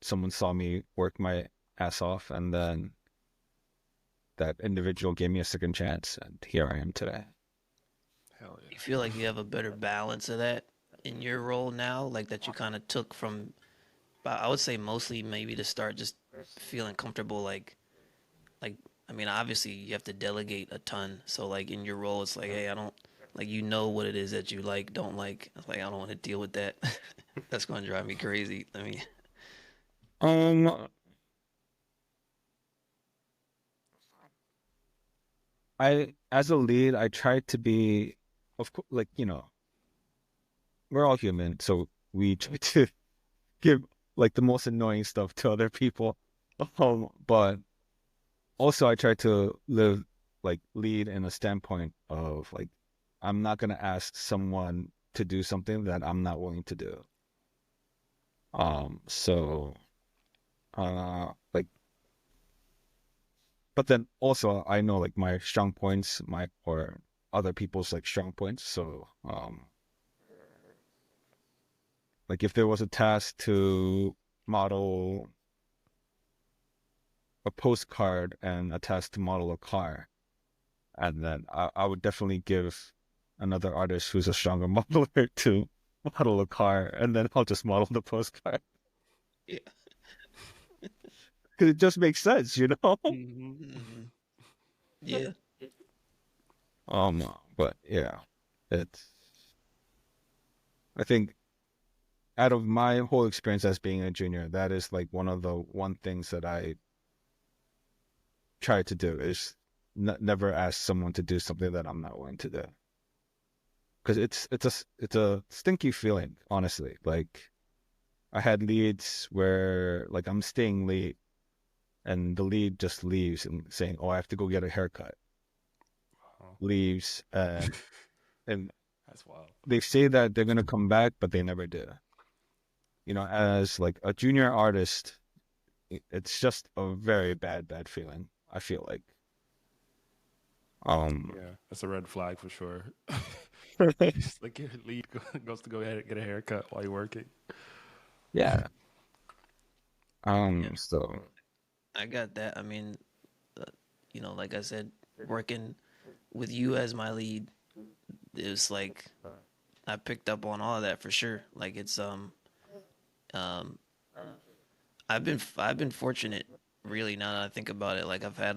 Someone saw me work my ass off, and then that individual gave me a second chance, and here I am today. Hell You yeah. feel like you have a better balance of that in your role now, like that you kind of took from, I would say mostly maybe to start just feeling comfortable, like I mean, obviously you have to delegate a ton. So like in your role, it's like, hey, I don't like you know what it is that you like, don't like. It's like I don't want to deal with that. That's gonna drive me crazy. I mean, Um, as a lead, I tried to be, of course, like we're all human, so we try to give like the most annoying stuff to other people. But also I try to lead in a standpoint of like I'm not gonna ask someone to do something that I'm not willing to do. So like but then also I know like my strong points, my or other people's like strong points. So like if there was a task to model a postcard and a task to model a car, and then I would definitely give another artist who's a stronger modeler to model a car, and then I'll just model the postcard yeah. because it just makes sense, you know. Mm-hmm. Hmm. Yeah. But yeah, it's I think out of my whole experience as being a junior, that is like one things that I try to do is never ask someone to do something that I'm not willing to do because it's a stinky feeling, honestly. Like I had leads where like I'm staying late and the lead just leaves and saying, "Oh, I have to go get a haircut." Oh, Leaves and that's wild. they say that they're gonna come back, but they never do. As like a junior artist, it's just a very bad feeling. I feel like. Um, Yeah, that's a red flag for sure. It's like your lead goes to go ahead and get a haircut while you're working. yeah. Yeah. So I got that. I mean, uh, like I said, working with you as my lead, it was like I picked up on all of that for sure. Like it's um I've been fortunate really now that I think about it. Like I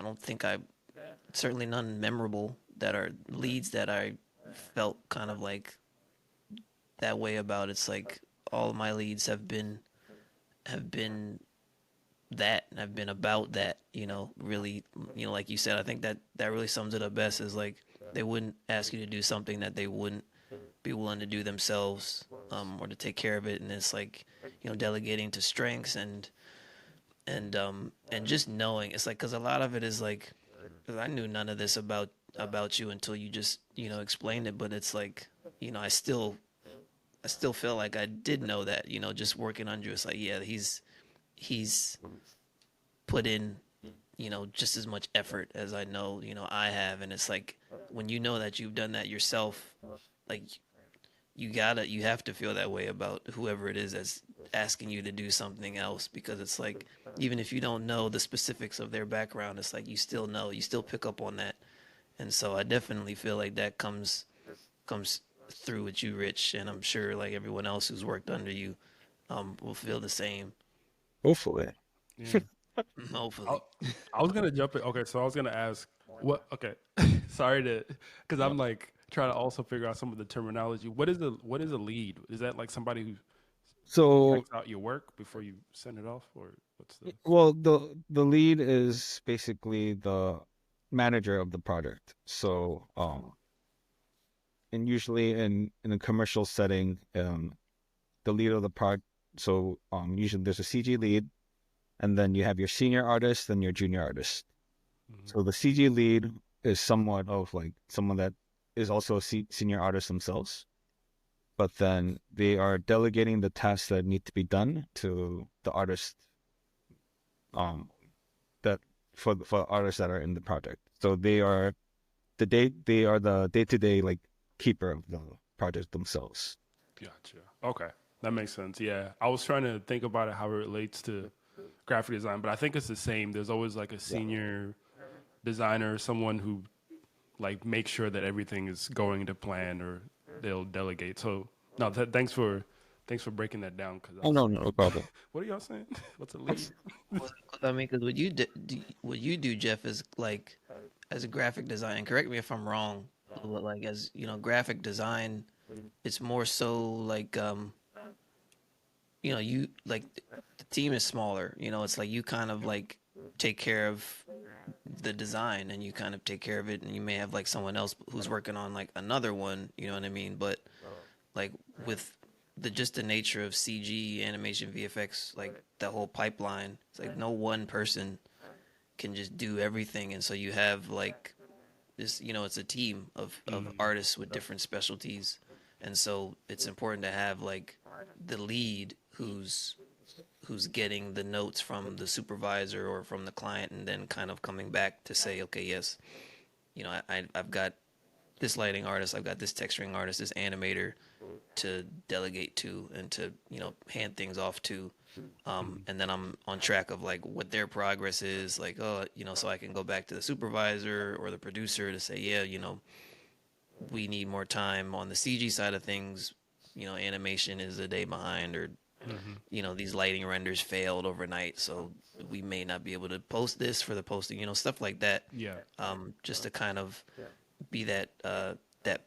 don't think I certainly none memorable that are leads that I felt kind of like that way about. It's like all of my leads have been that and have been about that, really, like you said, I think that really sums it up best is like they wouldn't ask you to do something that they wouldn't be willing to do themselves, or to take care of it. And it's like, delegating to strengths and just knowing it's like, because a lot of it is like, 'cause I knew none of this about you until you just explained it, but it's like, I still feel like I did know that, just working under you. It's like, yeah, he's put in, just as much effort as I know I have. And it's like when you know that you've done that yourself, like you have to feel that way about whoever it is that's asking you to do something else, because it's like, even if you don't know the specifics of their background, it's like you still pick up on that. And so I definitely feel like that comes through with you, Rich, and I'm sure like everyone else who's worked under you will feel the same. Hopefully. Yeah. I, Hopefully. I was gonna jump in. Okay, so I was gonna ask what. Okay, sorry to, because I'm like trying to also figure out some of the terminology. What is a lead? Is that like somebody who So, checks out your work before you send it off, or what's the? well, the lead is basically the manager of the project. So, and usually in a commercial setting, the lead of the project. So, usually there's a CG lead, and then you have your senior artist and your junior artist. Mhm. So the CG lead is somewhat of like someone that is also a senior artist themselves, but then they are delegating the tasks that need to be done to the artist, um, that for artists that are in the project. So they are the day-to-day like keeper of the project themselves. Gotcha. Okay, that makes sense. Yeah, I was trying to think about it how it relates to graphic design, but I think it's the same. There's always like a Yeah. senior designer, someone who like makes sure that everything is going to plan, or they'll delegate. So no, thanks for breaking that down, because I Oh was no, no problem. what are y'all saying? What's a lead? Well, I mean, because what you do, Jeff, is like, as a graphic design. Correct me if I'm wrong. But like, as you know, graphic design, it's more so like, you like the team is smaller. It's like you kind of like take care of the design, and you kind of take care of it, and you may have like someone else who's working on like another one. You know what I mean? But like with the nature of CG, animation, VFX, like the whole pipeline, it's like no one person can just do everything, and so you have like this. It's a team of Mm, artists with different specialties, and so it's important to have like the lead who's getting the notes from the supervisor or from the client, and then kind of coming back to say, okay, yes, I've got this lighting artist, I've got this texturing artist, this animator to delegate to, and to hand things off to, mhm. and then I'm on track of like what their progress is, like, oh, so I can go back to the supervisor or the producer to say, yeah, we need more time on the CG side of things. Animation is a day behind, or Mhm. these lighting renders failed overnight, so we may not be able to post this for the posting, stuff like that. Yeah. Just to kind of be that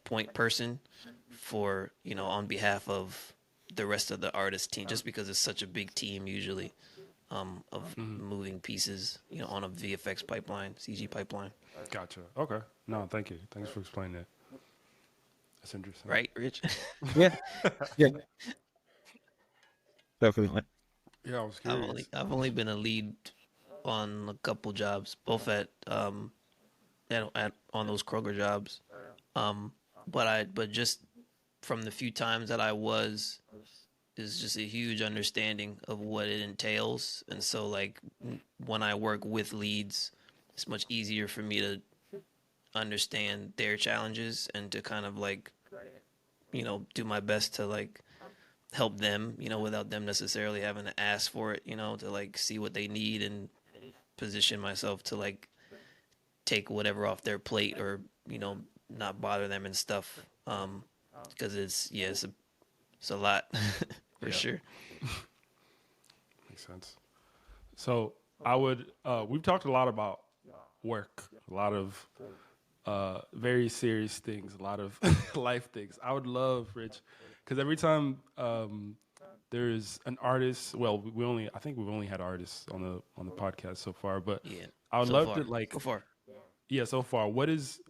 point person for, on behalf of the rest of the artist team, just because it's such a big team usually, of Mhm. moving pieces, on a VFX pipeline, CG pipeline. Gotcha. Okay. No, thank you. Thanks for explaining that. That's interesting. Right, Rich? Yeah, yeah, definitely. Yeah, I was I've only curious. I've only been a lead on a couple jobs, both at on those Kroger jobs. Um, but just from the few times that I was, is just a huge understanding of what it entails. And so like when I work with leads, it's much easier for me to understand their challenges, and to kind of like, do my best to like help them, without them necessarily having to ask for it, to like see what they need, and position myself to like take whatever off their plate, or, not bother them and stuff. Because it's a lot for Yeah, sure. makes sense. So I would. We've talked a lot about work, a lot of very serious things, a lot of life things. I would love, Rich, because every time there is an artist. Well, I think we've only had artists on the podcast so far, but Yeah. I would So love to far. like, So far. yeah, so far. What is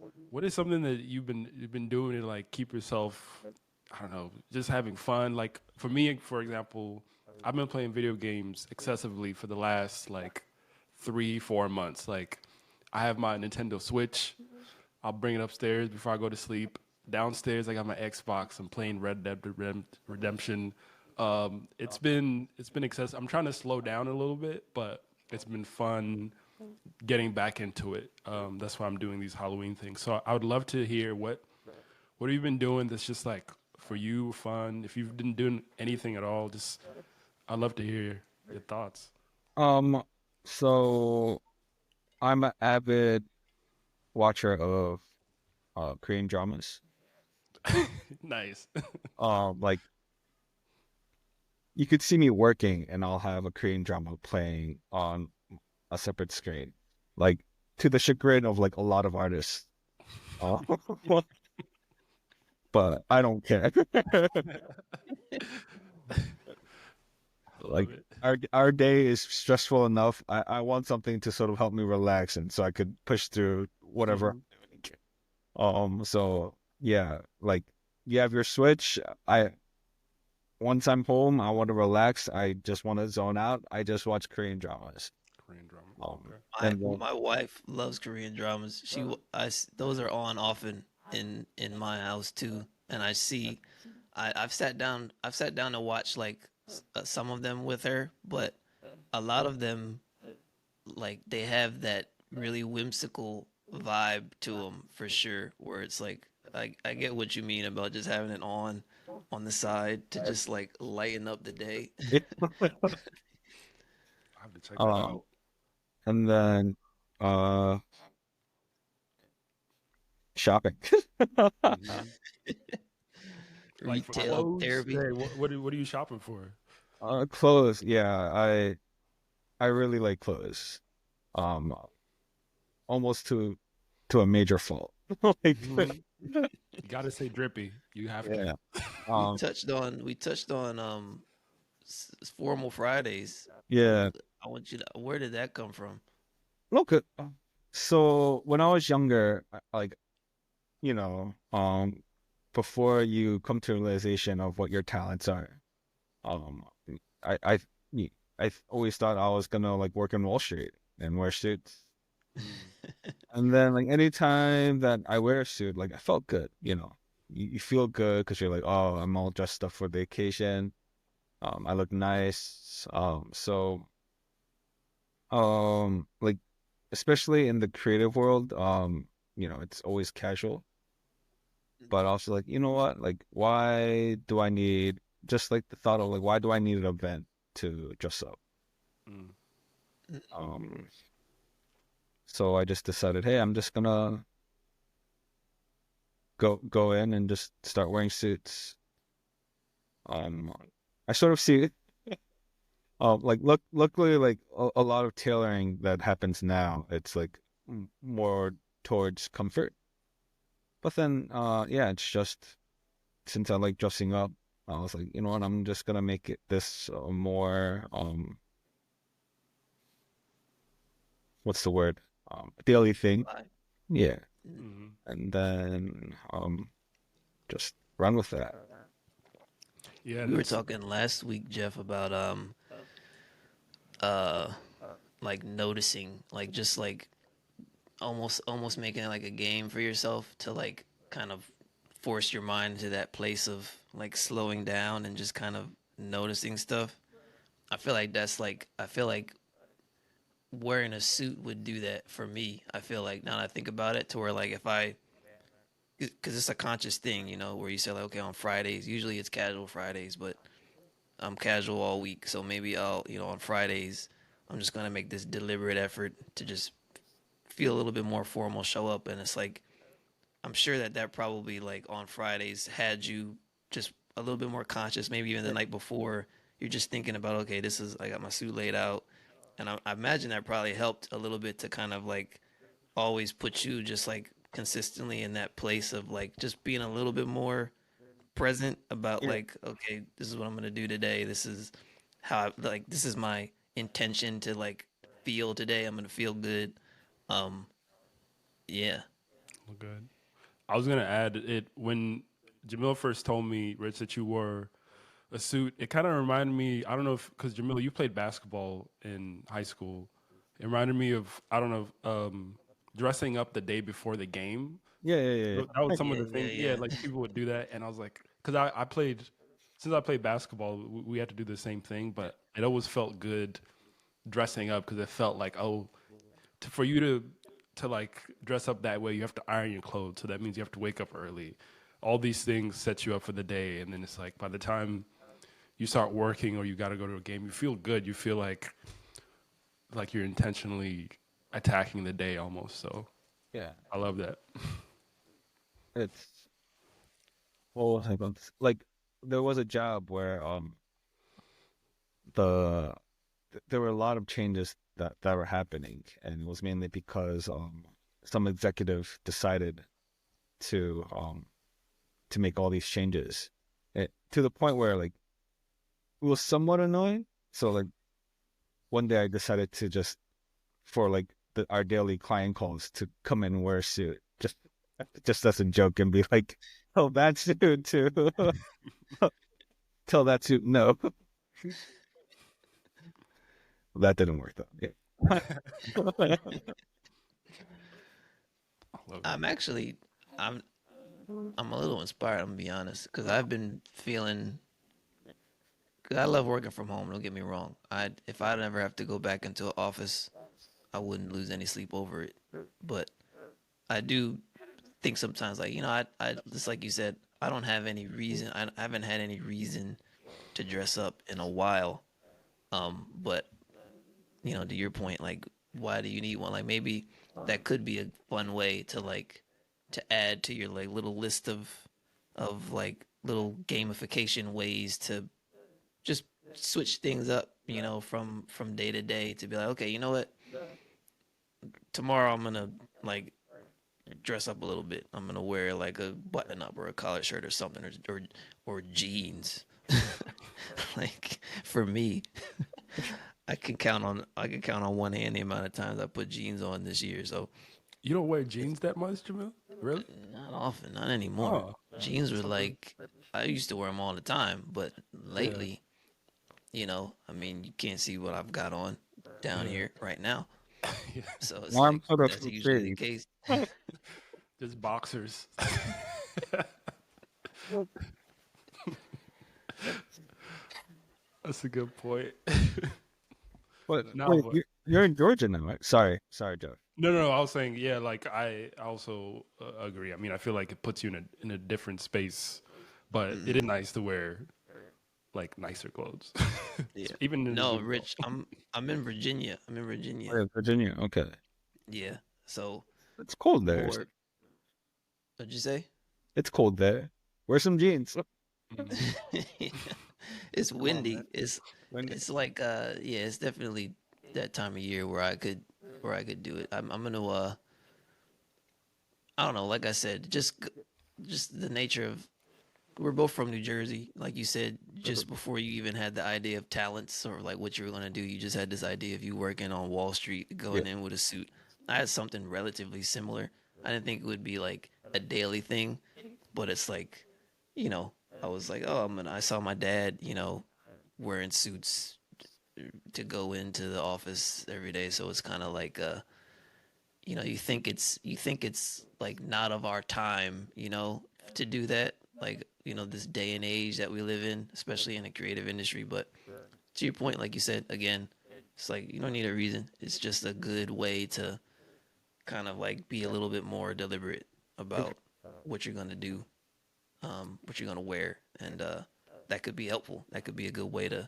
something that you've been doing to like keep yourself, I don't know, just having fun? Like for me, for example, I've been playing video games excessively for the last like 3 4 months. Like I have my Nintendo Switch. I'll bring it upstairs before I go to sleep. Downstairs, I got my Xbox. I'm playing Red Dead Redemption. It's been excessive. I'm trying to slow down a little bit, but it's been fun. getting back into it. That's why I'm doing these Halloween things. So I would love to hear what have you been doing that's just like for you fun. If you've been doing anything at all, just I'd love to hear your thoughts. Um, so I'm an avid watcher of Korean dramas. Nice. Like you could see me working and I'll have a Korean drama playing on a separate screen. Like to the chagrin of like a lot of artists. Uh, but I don't care. I love Like it. our day is stressful enough. I want something to sort of help me relax and so I could push through whatever. Mhm. So yeah, like you have your Switch. I once I'm home, I want to relax. I just want to zone out. I just watch Korean dramas. Korean drama. Um, Okay. My and then my wife loves Korean dramas. Those are on often in my house too, and I've sat down to watch like some of them with her, but a lot of them like they have that really whimsical vibe to them for sure, where it's like I get what you mean about just having it on the side to just like lighten up the day. it, I have to check that um, out. and then uh, shopping. Hmm. Like for Retail clothes, therapy. hey, what are you shopping for? Clothes. Yeah, I really like clothes. Um, almost to a major fault. Like, Hmm. You got to say drippy. You have to. yeah. We Um, touched on formal Fridays. yeah. I want you to. Where did that come from? Look, so when I was younger, like you know, before you come to a realization of what your talents are, um, I I I always thought I was gonna like work in Wall Street and wear suits. Mm. And then like anytime that I wear a suit, like I felt good, you feel good because you're like, oh, I'm all dressed up for the occasion. I look nice. Like especially in the creative world, it's always casual. But also like, you know what? Like, why do I need just like the thought of like, why do I need an event to dress up? Mm. Um, so I just decided, hey, I'm just gonna go in and just start wearing suits. Um, I sort of see it. Like luckily, like a lot of tailoring that happens now, it's like more towards comfort. But then, yeah, it's just since I like dressing up, I was like, you know what, I'm just gonna make it this more, what's the word? Daily thing. Why? Yeah, Hmm. and then just run with that. Yeah, We were that's. talking last week, Jeff, about uh like noticing, like just like almost making it like a game for yourself to like kind of force your mind into that place of like slowing down and just kind of noticing stuff. I feel like wearing a suit would do that for me. I feel like now that I think about it, to where like if I, because it's a conscious thing, where you say like, okay, on Fridays, usually it's casual Fridays, but I'm casual all week, so maybe I'll, on Fridays, I'm just gonna make this deliberate effort to just feel a little bit more formal, show up, and it's like I'm sure that probably like on Fridays had you just a little bit more conscious, maybe even the night before. You're just thinking about, okay, this is I got my suit laid out, and I imagine that probably helped a little bit to kind of like always put you just like consistently in that place of like just being a little bit more present about Yeah. like, okay, this is what I'm gonna do today. This is like this is my intention to like feel today. I'm gonna feel good. Um, yeah. Well, good. I was gonna add it when Jamil first told me, Rich, that you wore a suit. It kind of reminded me. I don't know if because Jamil, you played basketball in high school. It reminded me of I don't know dressing up the day before the game. Yeah, yeah, yeah, That was some of Yeah, the yeah, things. Yeah, yeah. like people would do that, and I was like, because I played since I played basketball, we had to do the same thing, but it always felt good dressing up because it felt like, oh, for you to like dress up that way, you have to iron your clothes. So that means you have to wake up early. All these things set you up for the day, and then it's like by the time you start working or you got to go to a game, you feel good. You feel like you're intentionally attacking the day almost. So Yeah. I love that. It's what was I going to say? Like there was a job where the there were a lot of changes that were happening, and it was mainly because some executive decided to make all these changes, to the point where like it was somewhat annoying. So like one day I decided to just for like our daily client calls to come in and wear a suit just as a joke and be like, "Oh, that suit to tell that suit no." That didn't work though. Yeah. I love I'm actually, I'm, I'm a little inspired. I'm gonna be honest, because I've been feeling. Cause I love working from home. Don't get me wrong. If I never have to go back into an office, I wouldn't lose any sleep over it. But I do think sometimes, like I just like you said, I don't have any reason. I haven't had any reason to dress up in a while. But to your point, like, why do you need one? Like, maybe that could be a fun way to like to add to your like little list of like little gamification ways to just switch things up, from day to day to be like, okay, you know what? Tomorrow I'm gonna like dress up a little bit. I'm gonna wear like a button up or a collared shirt or something, or jeans. Like for me, I can count on one hand the amount of times I put jeans on this year. So You don't wear jeans that much, Jamil? Really? not often, not anymore. Oh, Jeans were something. like I used to wear them all the time, but Yeah, lately, I mean, you can't see what I've got on down yeah, here right now. yeah. So it's Well, I'm like sort of that's usually the intrigued. case. Just boxers. That's a good point. But No, wait, but you're in Georgia now, right? Sorry, Joe. no. I was saying, yeah. Like I also agree. I mean, I feel like it puts you in a different space, but it is Mm, nice to wear like nicer clothes, yeah. even in the No, gym though. Rich, I'm in Virginia. I'm in Virginia. Oh, yeah, Virginia. Okay, Yeah. So it's cold there. more. What'd you say? It's cold there. Wear some jeans. Mm. It's Come on, man. windy. It's When it's like yeah, it's definitely that time of year where I could do it. I'm gonna I don't know, like I said, just the nature of we're both from New Jersey. Like you said, just before you even had the idea of talents or like what you were gonna do, you just had this idea of you working on Wall Street, yeah, going in with a suit. I had something relatively similar. I didn't think it would be like a daily thing, but it's like, you know, I was like, oh, I saw my dad, wearing suits to go into the office every day, so it's kind of like you think it's like not of our time, to do that, like, this day and age that we live in, especially in the creative industry. But to your point, like you said, again, it's like you don't need a reason. It's just a good way to kind of like be a little bit more deliberate about what you're gonna do, what you're gonna wear, and that could be helpful. That could be a good way to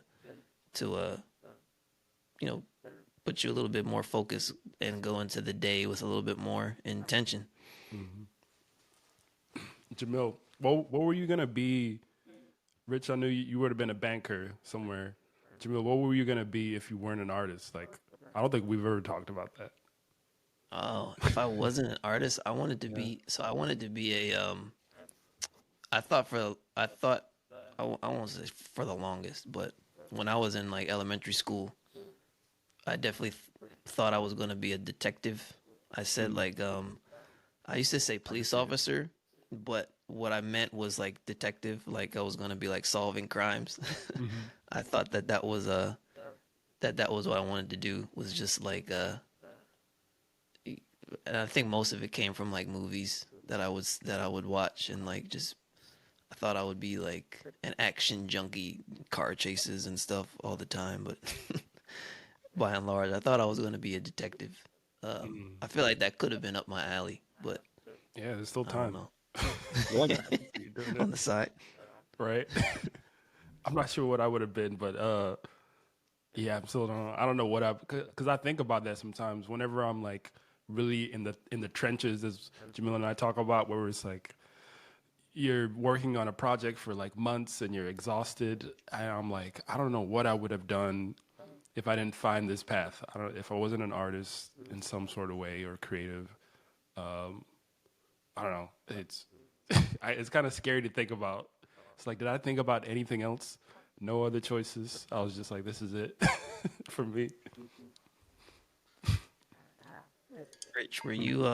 you know put you a little bit more focused and go into the day with a little bit more intention. Hmm. Jamil, what were you gonna be? Rich, I knew you would have been a banker somewhere. Jamil, what were you gonna be if you weren't an artist? Like, I don't think we've ever talked about that. Oh, if I wasn't an artist, I wanted to Yeah. be. So I wanted to be a. I won't say for the longest, but when I was in like elementary school, I definitely thought I was going to be a detective. I said Mm. like I used to say police officer, but what I meant was like detective, like I was going to be like solving crimes. Hmm. I thought that was what I wanted to do, was just like and I think most of it came from like movies that I would watch, and like just I thought I would be like an action junkie, car chases and stuff all the time, but by and large, I thought I was going to be a detective. I feel like that could have been up my alley, but Yeah, there's still I don't time. know. You're doing On it, the side. right? I'm not sure what I would have been, but yeah, I'm still don't. I don't know what I because I think about that sometimes. Whenever I'm like really in the trenches, as Jamil and I talk about, where it's like you're working on a project for like months and you're exhausted, and I'm like, I don't know what I would have done if I didn't find this path. I don't if I wasn't an artist in some sort of way or creative. I don't know. It's it's kind of scary to think about. It's like, did I think about anything else? No other choices. I was just like, this is it for me. Rich, were you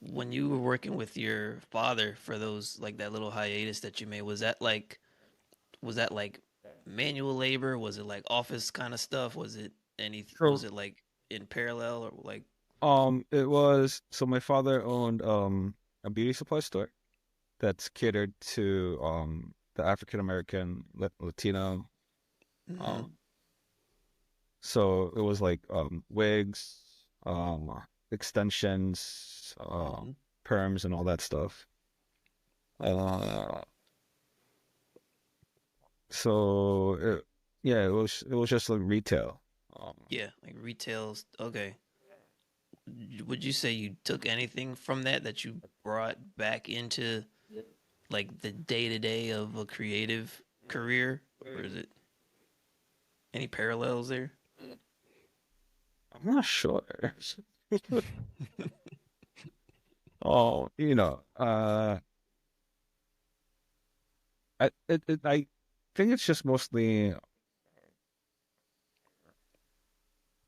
when you were working with your father for those like that little hiatus that you made, was that like manual labor? Was it like office kind of stuff? Was So it like in parallel or like it was so my father owned a beauty supply store that's catered to the African American Latino. mhm, Um, so it was like wigs, extensions, mhm. perms, and all that stuff. Uh, so yeah, it was just like retail. Um, Yeah, like retails. Okay. Would you say you took anything from that you brought back into like the day to day of a creative career, or is it any parallels there? I'm not sure. Oh, I think it's just mostly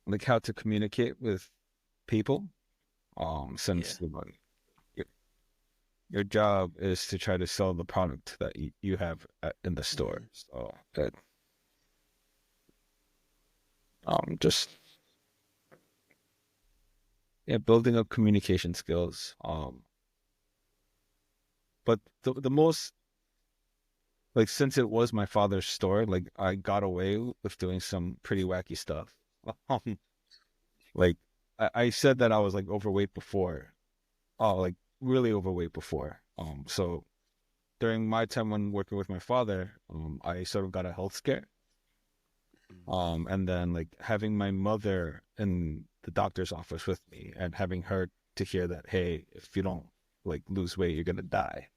like how to communicate with people. Yeah. Since your, your job is to try to sell the product that you have in the store. Hmm. So just yeah, building up communication skills. But the most like since it was my father's store, like I got away with doing some pretty wacky stuff. Um, like I said that I was like overweight before. Oh, like really overweight before. So during my time when working with my father, I sort of got a health scare. And then like having my mother in the doctor's office with me and having her to hear that, hey, if you don't like lose weight, you're gonna die.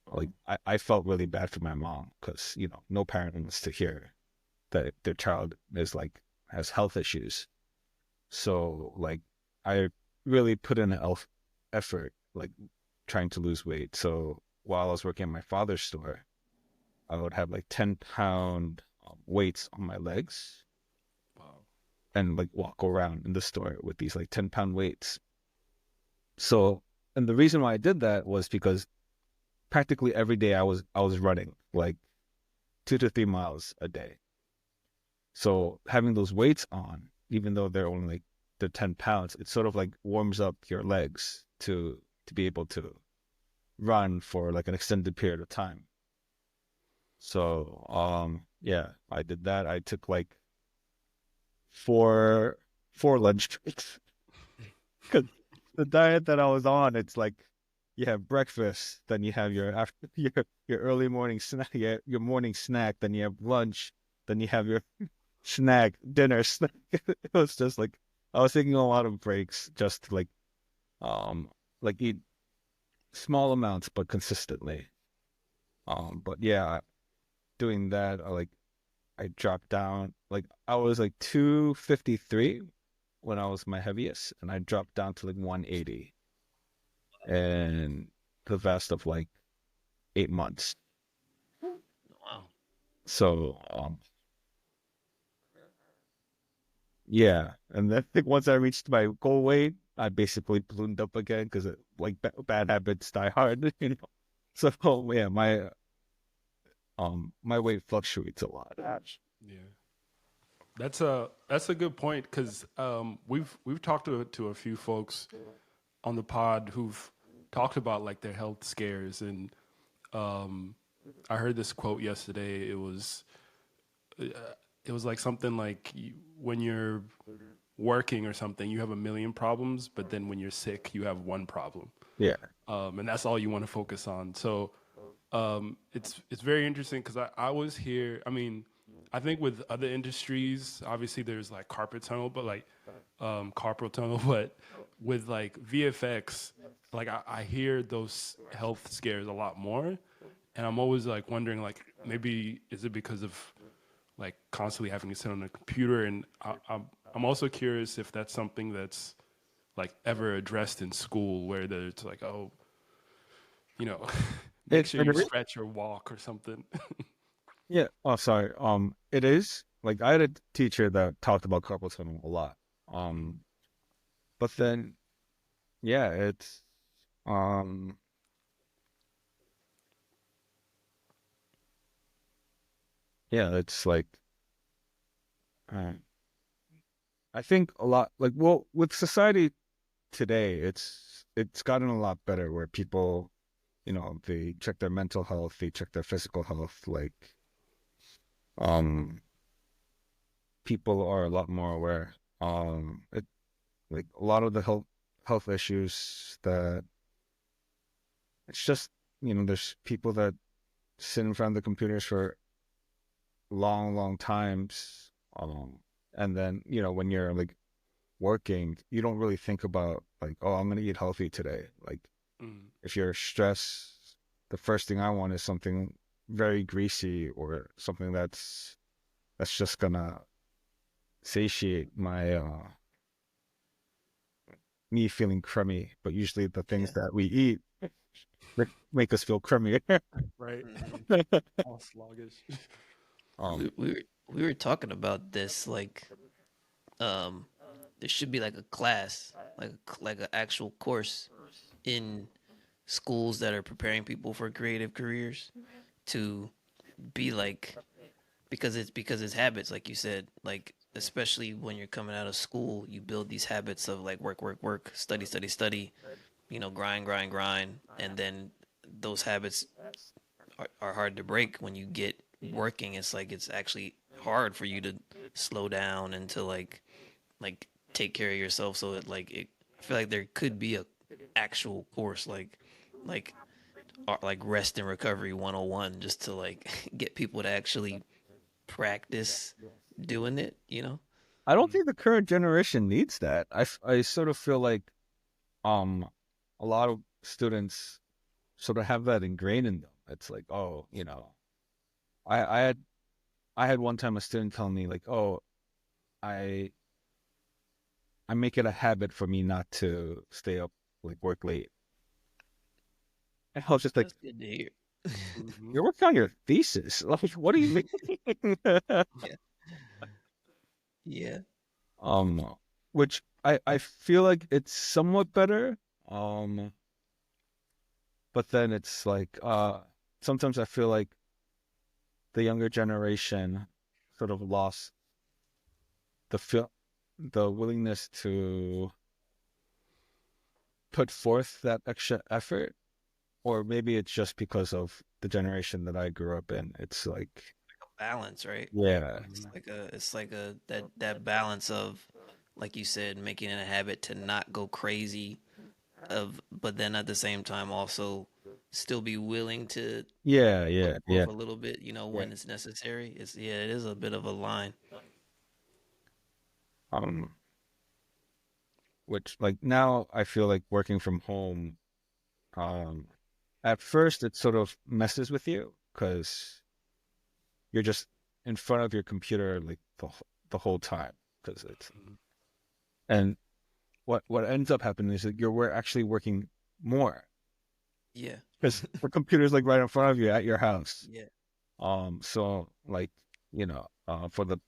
Like I felt really bad for my mom because no parent wants to hear that their child is like has health issues. So like I really put in an effort like trying to lose weight. So while I was working at my father's store, I would have like 10-pound weights on my legs Wow. and like walk around in the store with these like 10-pound weights. So, and the reason why I did that was because practically every day I was running like 2 to 3 miles a day. So having those weights on, even though they're only like they're 10 pounds, it sort of like warms up your legs to be able to run for like an extended period of time. So yeah, I did that. I took like four lunch breaks because the diet that I was on, it's like you have breakfast, then you have your after your early morning snack, your morning snack, then you have lunch, then you have your snack, dinner, snack. It was just like I was taking a lot of breaks just to um like eat small amounts but consistently. But yeah, doing that, I dropped down. Like I was like 253 when I was my heaviest, and I dropped down to like 180 in the vast of like 8 months. Wow. So yeah, and then I think once I reached my goal weight, I basically ballooned up again because like bad habits die hard, you know. So yeah, my weight fluctuates a lot. Yeah. That's a good point because we've talked to a few folks on the pod who've talked about like their health scares, and um, I heard this quote yesterday. It was like something like when you're working or something, you have a million problems, but then when you're sick, you have one problem, Yeah. and that's all you want to focus on. So it's very interesting because I was here. I mean, I think with other industries, obviously there's like carpal tunnel, but with like VFX, like I hear those health scares a lot more, and I'm always like wondering, like maybe is it because of like constantly having to sit on a computer, and I'm also curious if that's something that's like ever addressed in school, where it's like, oh, you know, make It, sure it you is. stretch or walk or something. Yeah. Oh, sorry. It is. Like I had a teacher that talked about carpal tunnel a lot. Um, but then, yeah, it's um, yeah, it's like uh, I think a lot. Like, well, with society today, it's gotten a lot better where people, they check their mental health, they check their physical health. Like, um, people are a lot more aware. It like a lot of the health issues that it's just there's people that sit in front of the computers for long, long times. And then when you're like working, you don't really think about like, oh, I'm gonna eat healthy today. Like Mm, if you're stressed, the first thing I want is something very greasy or something that's just gonna satiate my me feeling crummy. But usually the Yeah. things that we eat make us feel crummy. right. Hmm. All sluggish. um, We were talking about this like um there should be like a class, like an actual course in schools that are preparing people for creative careers to be like, because it's habits, like you said, like especially when you're coming out of school, you build these habits of like work, work, work, study, study, study, grind, grind, grind, and then those habits are hard to break when you get working. It's like it's actually hard for you to slow down and to like take care of yourself. So I feel like there could be a actual course like like rest and recovery 101, just to like get people to actually practice doing it. I don't Mm, think the current generation needs that. I sort of feel like um a lot of students sort of have that ingrained in them. It's like, oh, I I had I had one time a student tell me like, oh, I I make it a habit for me not to stay up like work late. And I was just like, That's good to hear. mhm. you're working on your thesis. Like, what do you mean? Yeah. Yeah. um, which I feel like it's somewhat better. Um, but then it's like sometimes I feel like the younger generation sort of lost the feel the willingness to put forth that extra effort, or maybe it's just because of the generation that I grew up in. It's like, Balance, right? yeah, Mhm. It's like a that balance of, like you said, making it a habit to not go crazy, but then at the same time also still be willing to yeah, put yeah, yeah, forth a little bit, yeah. when it's necessary. It is a bit of a line. Um, which like now I feel like working from home. Um, at first it sort of messes with you because you're just in front of your computer like the whole time because it's Mhm. and what ends up happening is that we're actually working more Yeah. because the computer's like right in front of you at your house. Yeah. So like for the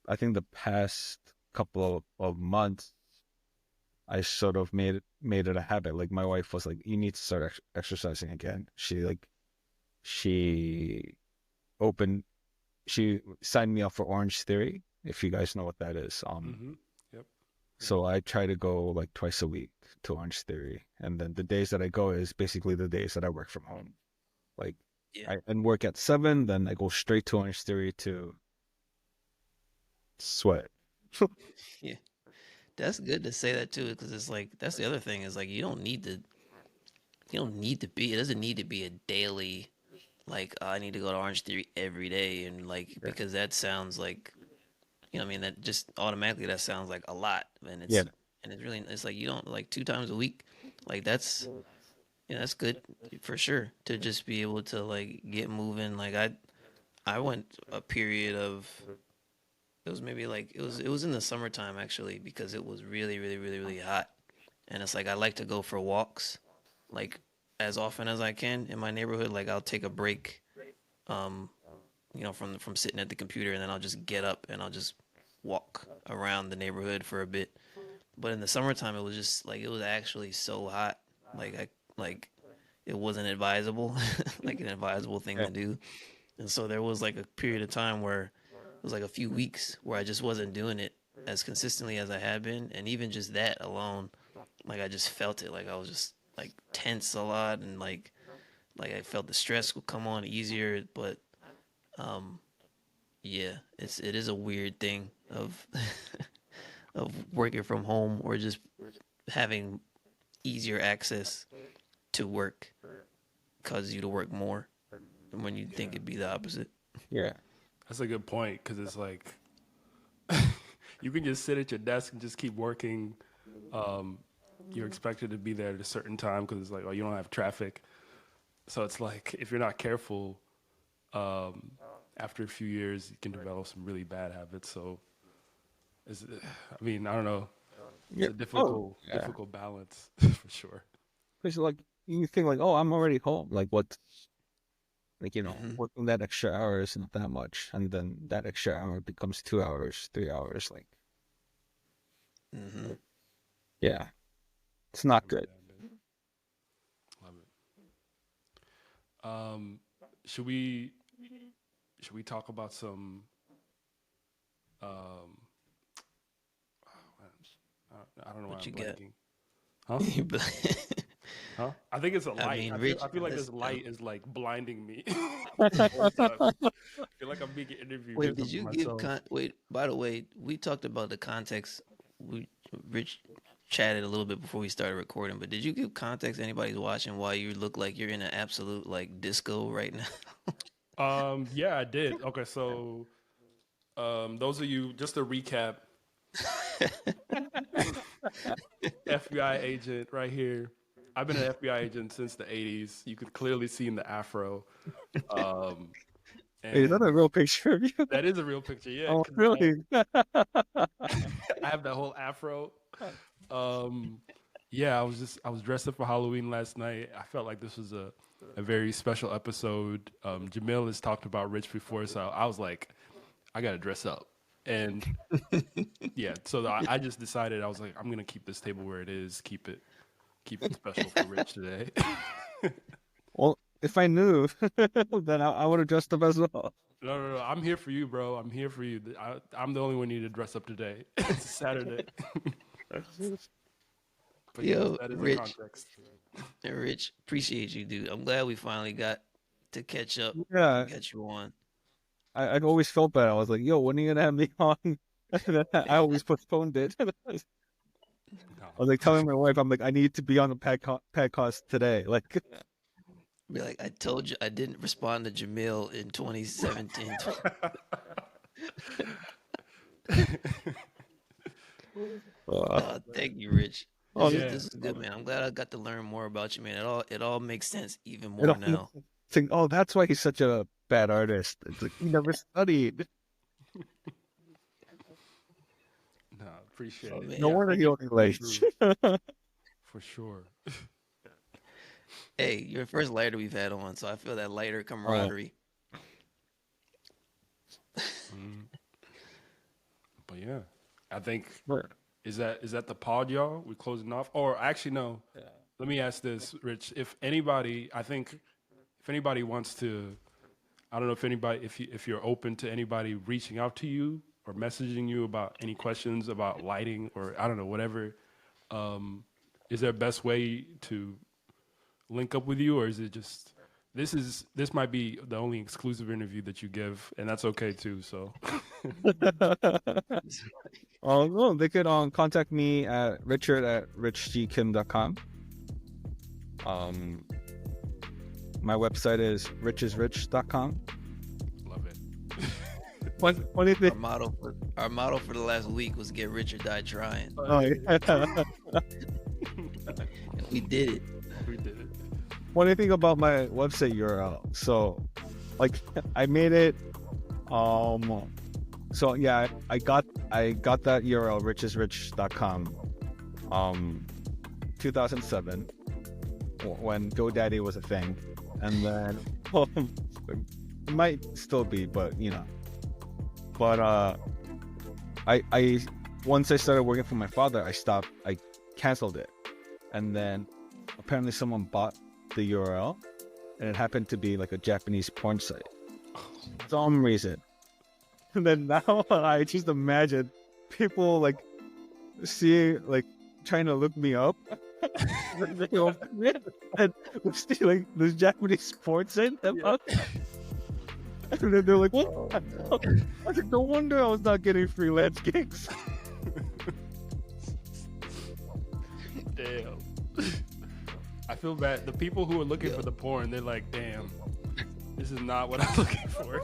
I think the past couple of months, I sort of made it a habit. Like my wife was like, "You need to start exercising again." She opened she signed me up for Orange Theory, if you guys know what that is. Mhm. Yep. So I try to go like twice a week to Orange Theory, and then the days that I go is basically the days that I work from home. Like Yeah. I and work at 7, then I go straight to Orange Theory to sweat. Yeah. That's good to say that too, because it's like that's the other thing is like you don't need to be. It doesn't need to be a daily like I need to go to Orange Theory every day and like Yeah. because that sounds like I mean that just automatically that sounds like a lot Yeah. and it's really it's like you don't like 2 times a week like that's good for sure to just be able to like get moving like I went a period of it was maybe like it was in the summertime actually because it was really hot and it's like I like to go for walks like as often as I can in my neighborhood like I'll take a break um from sitting at the computer and then I'll just get up and I'll just walk around the neighborhood for a bit. But in the summertime, it was just like it was actually so hot, like I like it wasn't advisable, like an advisable thing Yeah. to do. And so there was like a period of time where it was like a few weeks where I just wasn't doing it as consistently as I had been, and even just that alone, like I just felt it, like I was just like tense a lot, and like I felt the stress would come on easier, but um yeah, it is a weird thing of of working from home or just having easier access to work causes you to work more when you think Yeah, it'd be the opposite. Yeah. that's a good point because it's like you can just sit at your desk and just keep working. Um, you're expected to be there at a certain time because it's like, oh, you don't have traffic. So it's like if you're not careful, um, after a few years, you can develop some really bad habits. So, I mean, I don't know. It's Yeah. a Oh, yeah. difficult balance for sure. Because like you think like, oh, I'm already home. Like what? Like Hmm. working that extra hour isn't that much, and then that extra hour becomes 2 hours, 3 hours. Like, Hmm. yeah, it's not Not a good. bad bit. Love it. Should we talk about some? Um, I don't know why What I'm you got? blanking. Huh? Huh? I think it's a I light. mean, I Rich, feel like that's this light is like blinding me the Yeah, whole time. I feel like I'm being interviewed wait. doing Did something you for give myself. wait? By the way, we talked about the context. We Rich chatted a little bit before we started recording, but did you give context? Anybody's watching why you look like you're in an absolute like disco right now? Yeah, I did. Okay, so those of you, just to recap, FBI agent right here. I've been an FBI agent since the '80s. You could clearly see in the afro, um, is that a and real picture of you? that is a real picture. Yeah, Oh, 'cause really? I have that whole afro. Um, yeah, I was dressed up for Halloween last night. I felt like this was a very special episode. Jamil has talked about Rich before, so I was like, I gotta dress up. And yeah, so I just decided I was like, I'm gonna keep this table where it is, keep it special for Rich today. Well, if I knew, then I would have dressed up as well. No, I'm here for you, bro. I'm here for you. I'm the only one who need to dress up today. It's Saturday. But yes, Yo, that is the Rich, context. Rich, appreciate you, dude. I'm glad we finally got to catch up and Yeah, get you on. I always felt bad. I was like, yo, when are you gonna have me on? And then I always postponed it. I No. was like telling my wife, I'm like, I need to be on the podcast today. Like, Be like, I told you I didn't respond to Jamil in 2017. uh, Thank you, Rich. oh, Yeah. This is good, man. I'm glad I got to learn more about you, man. It all makes sense even it more all now. think, oh, that's why he's such a bad artist. It's like he never studied. No, appreciate Oh it. No Yeah, man. wonder thank he you only for coming late. through for sure. Hey, you're the first lighter we've had on, so I feel that lighter Oh, camaraderie. Mhm. But yeah, I think sure. is that the pod, y'all? We closing off, or actually no? Let me ask this, Rich. If anybody, I think if anybody wants to, I don't know if anybody, if you're open to anybody reaching out to you or messaging you about any questions about lighting or I don't know whatever. Um, is there a best way to link up with you, or is it just This might be the only exclusive interview that you give, and that's okay too. So, No, they could contact me at richard@richgkim.com. My website is richisrich.com. love it. Funny thing. Our motto for the last week was "Get rich or die trying." Oh, yeah. And we did it. We did it. Funny thing about my website URL. So, like, I made it. So yeah, I got that URL richisrich.com. 2007, when GoDaddy was a thing, and then it might still be, but you know. But I once I started working for my father, I canceled it, and then apparently someone bought the URL, and it happened to be like a Japanese porn site for some reason. And then now I just imagine people like seeing, like, trying to look me up and see like this Japanese porn site. And then they're like, what? I was like, no wonder I was not getting freelance gigs. Damn. I feel bad. The people who are looking for the porn, they're like, damn, this is not what I'm looking for.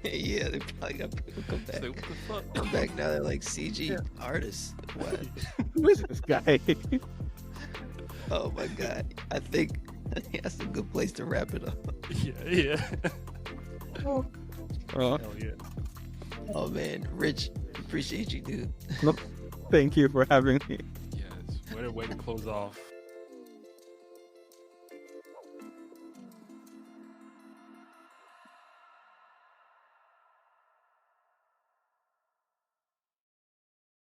Yeah, they probably got people come back. Like, what the fuck? Come back now. They're like CG artists. What? Who is this guy? Oh my god! I think that's a good place to wrap it up. Yeah. Oh. Hell yeah. Oh man, Rich, appreciate you, dude. Thank you for having me. Yes. What a way to close off